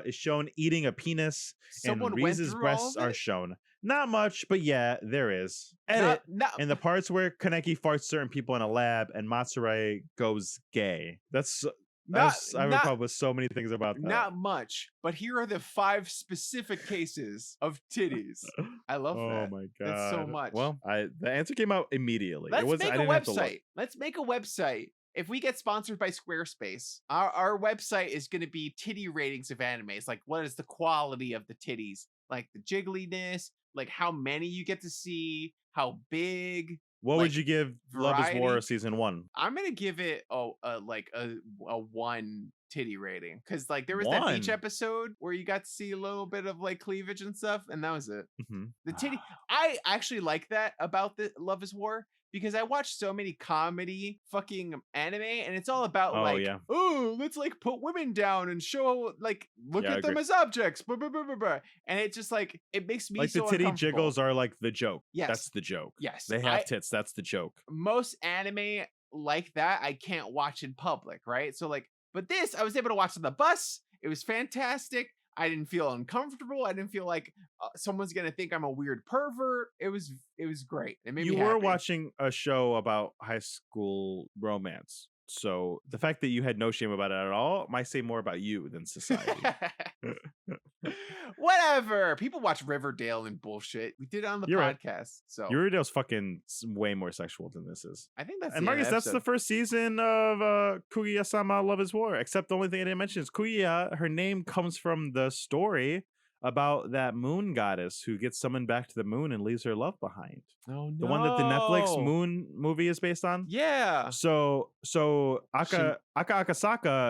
is shown eating a penis. Someone and Rize's breasts are shown. Not much, but yeah, there is. Edit. And the parts where Kaneki farts certain people in a lab and Matsuri goes gay. I recall with so many things about that. Not much, but here are the 5 specific cases of titties. I love that. Oh my god, that's so much. Well, the answer came out immediately. Let's make a website. Let's make a website. If we get sponsored by Squarespace, our website is going to be titty ratings of animes. Like, what is the quality of the titties? Like the jiggliness, like how many you get to see, how big. What would you give variety? Love is War season 1? I'm gonna give it a 1 titty rating because like there was that beach episode where you got to see a little bit of like cleavage and stuff, and that was it. The titty. I actually like that about the Love is War because I watch so many comedy fucking anime, and it's all about let's like put women down and show like look at them as objects, and it just like it makes me like so the titty jiggles are like the joke. Yes, that's the joke. Yes, they have tits. That's the joke. Most anime like that I can't watch in public, right? So like, but this I was able to watch on the bus. It was fantastic. I didn't feel uncomfortable. I didn't feel like someone's gonna think I'm a weird pervert. It was great. It made me happy. You were watching a show about high school romance. So the fact that you had no shame about it at all might say more about you than society. Whatever. People watch Riverdale and bullshit. We did it on the You're podcast. right. So Riverdale's fucking way more sexual than this is. I think that's And the Marcus, that's the first season of Kaguya-Sama Love is War. Except the only thing I didn't mention is Kaguya. Her name comes from the story about that moon goddess who gets summoned back to the moon and leaves her love behind. Oh no. The one that the Netflix moon movie is based on. Yeah. So Akasaka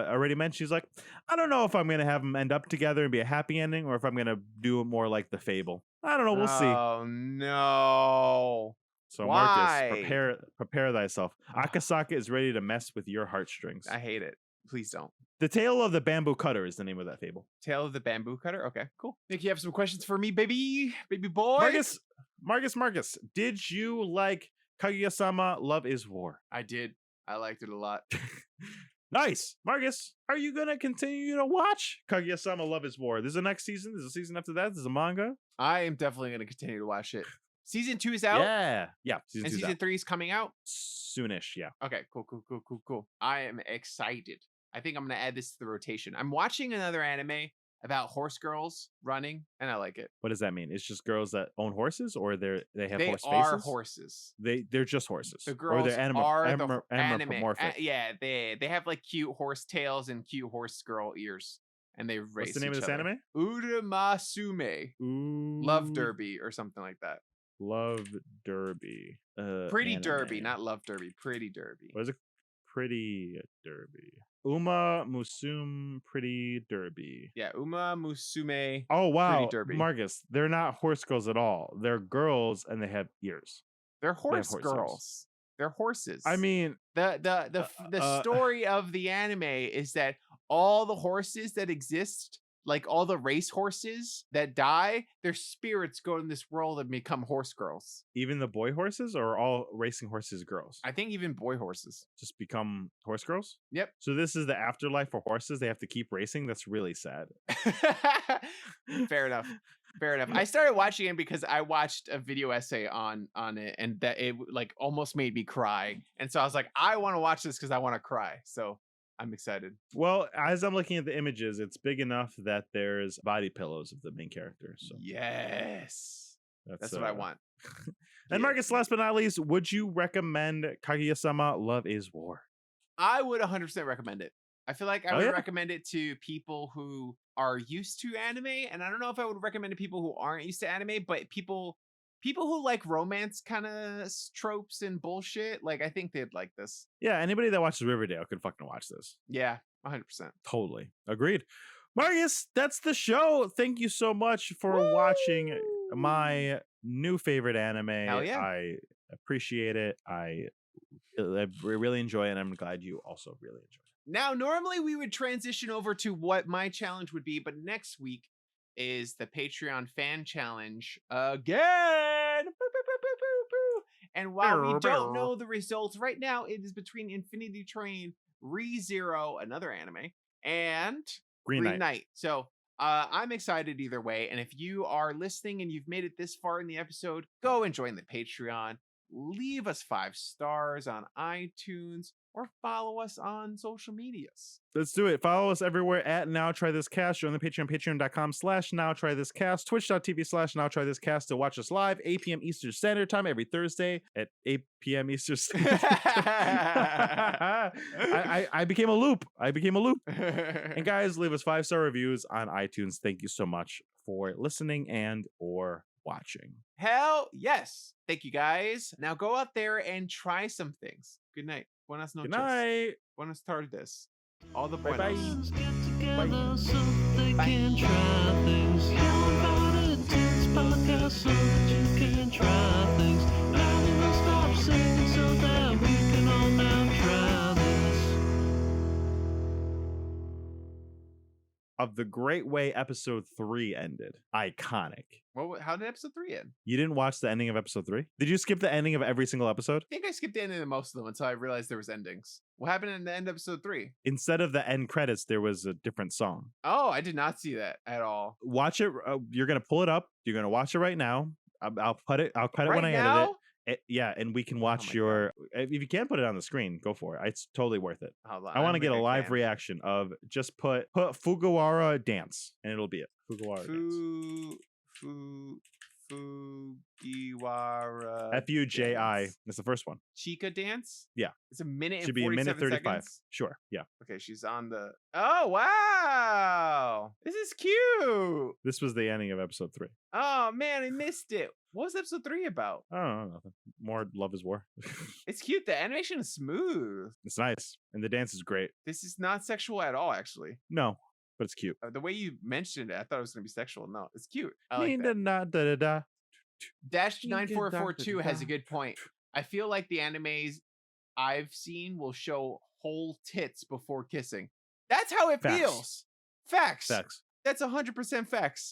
already mentioned, she's like, I don't know if I'm gonna have them end up together and be a happy ending, or if I'm gonna do it more like the Fable. I don't know. We'll see. Oh no. So Why? Marcus, prepare thyself. Akasaka is ready to mess with your heartstrings. I hate it. Please don't. The Tale of the Bamboo Cutter is the name of that fable. Tale of the Bamboo Cutter? Okay, cool. Think you have some questions for me, baby boy? Marcus, did you like Kaguya-Sama Love is War? I did. I liked it a lot. Nice. Marcus, are you going to continue to watch Kaguya-Sama Love is War? There's a next season. There's a season after that. There's a manga. I am definitely going to continue to watch it. Season 2 is out? Yeah. Season 3 is coming out? Soonish, yeah. Okay, cool. I am excited. I think I'm going to add this to the rotation. I'm watching another anime about horse girls running, and I like it. What does that mean? It's just girls that own horses, or they have horse faces? They are horses. They're just horses. The girls or they're anime. Yeah, they have like cute horse tails and cute horse girl ears, and they race. What's the name of this anime? Urumasume. Love Derby or something like that. Love Derby. Pretty anime. Derby, not Love Derby. Pretty Derby. What is it? Pretty Derby. Uma Musume Pretty Derby. Yeah, Uma Musume. Oh wow, Pretty Derby. Marcus, they're not horse girls at all. They're girls and they have ears. They're horse girls. They're horses. I mean, the story of the anime is that all the horses that exist, like all the race horses that die, their spirits go in this world and become horse girls. Even the boy horses, or all racing horses girls? I think even boy horses just become horse girls. Yep. So this is the afterlife for horses. They have to keep racing. That's really sad. Fair enough. I started watching it because I watched a video essay on it, and that it like almost made me cry. And so I was like, I want to watch this because I want to cry. So I'm excited. Well, as I'm looking at the images, it's big enough that there's body pillows of the main character. So yes, that's what I want. And Marcus, last but not least, would you recommend Kaguya-Sama Love is War? I would 100% recommend it. I feel like I would recommend it to people who are used to anime, and I don't know if I would recommend it to people who aren't used to anime, but people who like romance kind of tropes and bullshit, like I think they'd like this. Yeah, anybody that watches Riverdale could fucking watch this. Yeah, 100%. Totally. Agreed. Marcus, that's the show. Thank you so much for watching my new favorite anime. Hell yeah. I appreciate it. I really enjoy it, and I'm glad you also really enjoy it. Now, normally we would transition over to what my challenge would be, but next week is the Patreon fan challenge again. And while we don't know the results right now, it is between Infinity Train, ReZero, another anime, and Green Knight. So I'm excited either way. And if you are listening and you've made it this far in the episode, go and join the Patreon. Leave us 5 stars on iTunes, or follow us on social medias. Let's do it. Follow us everywhere at Now Try This Cast. Join the Patreon, patreon.com/Now Try This Cast, twitch.tv/Now Try This Cast to watch us live, 8 p.m. Eastern Standard Time every Thursday at 8 p.m. Eastern Standard Time. I became a loop. And guys, leave us 5-star reviews on iTunes. Thank you so much for listening and or watching. Hell yes. Thank you guys. Now go out there and try some things. Good night. Buenas noches. Good night. Buenas tardes. All the Bye-bye. buenos. Get together so they can try things. How about it? It's podcast so that you can try things. Now we will stop singing so that we can all now try this. Of the great way episode 3 ended. Iconic. How did episode 3 end? You didn't watch the ending of episode 3? Did you skip the ending of every single episode? I think I skipped the ending of most of them until I realized there was endings. What happened in the end of episode 3? Instead of the end credits, there was a different song. Oh, I did not see that at all. Watch it. You're going to pull it up. You're going to watch it right now. I'll cut it when I edit it. and we can watch if you can't put it on the screen, go for it. It's totally worth it. I want to get a live reaction of just put Fujiwara dance, and it'll be it. Fujiwara dance. Fujiwara. Fuji. That's the first one. Chica dance? Yeah. It's a minute Should and be a minute 35. seconds? Sure. Yeah. Okay, she's on the. Oh, wow. This is cute. This was the ending of episode 3. Oh, man, I missed it. What was episode 3 about? I don't know. Nothing. More Love is War. It's cute. The animation is smooth. It's nice. And the dance is great. This is not sexual at all, actually. No, but it's cute. The way you mentioned it, I thought it was going to be sexual. No, it's cute. I like that. Da. Dash 9442 has a good point. I feel like the animes I've seen will show whole tits before kissing. That's how it feels. Facts. That's 100% facts.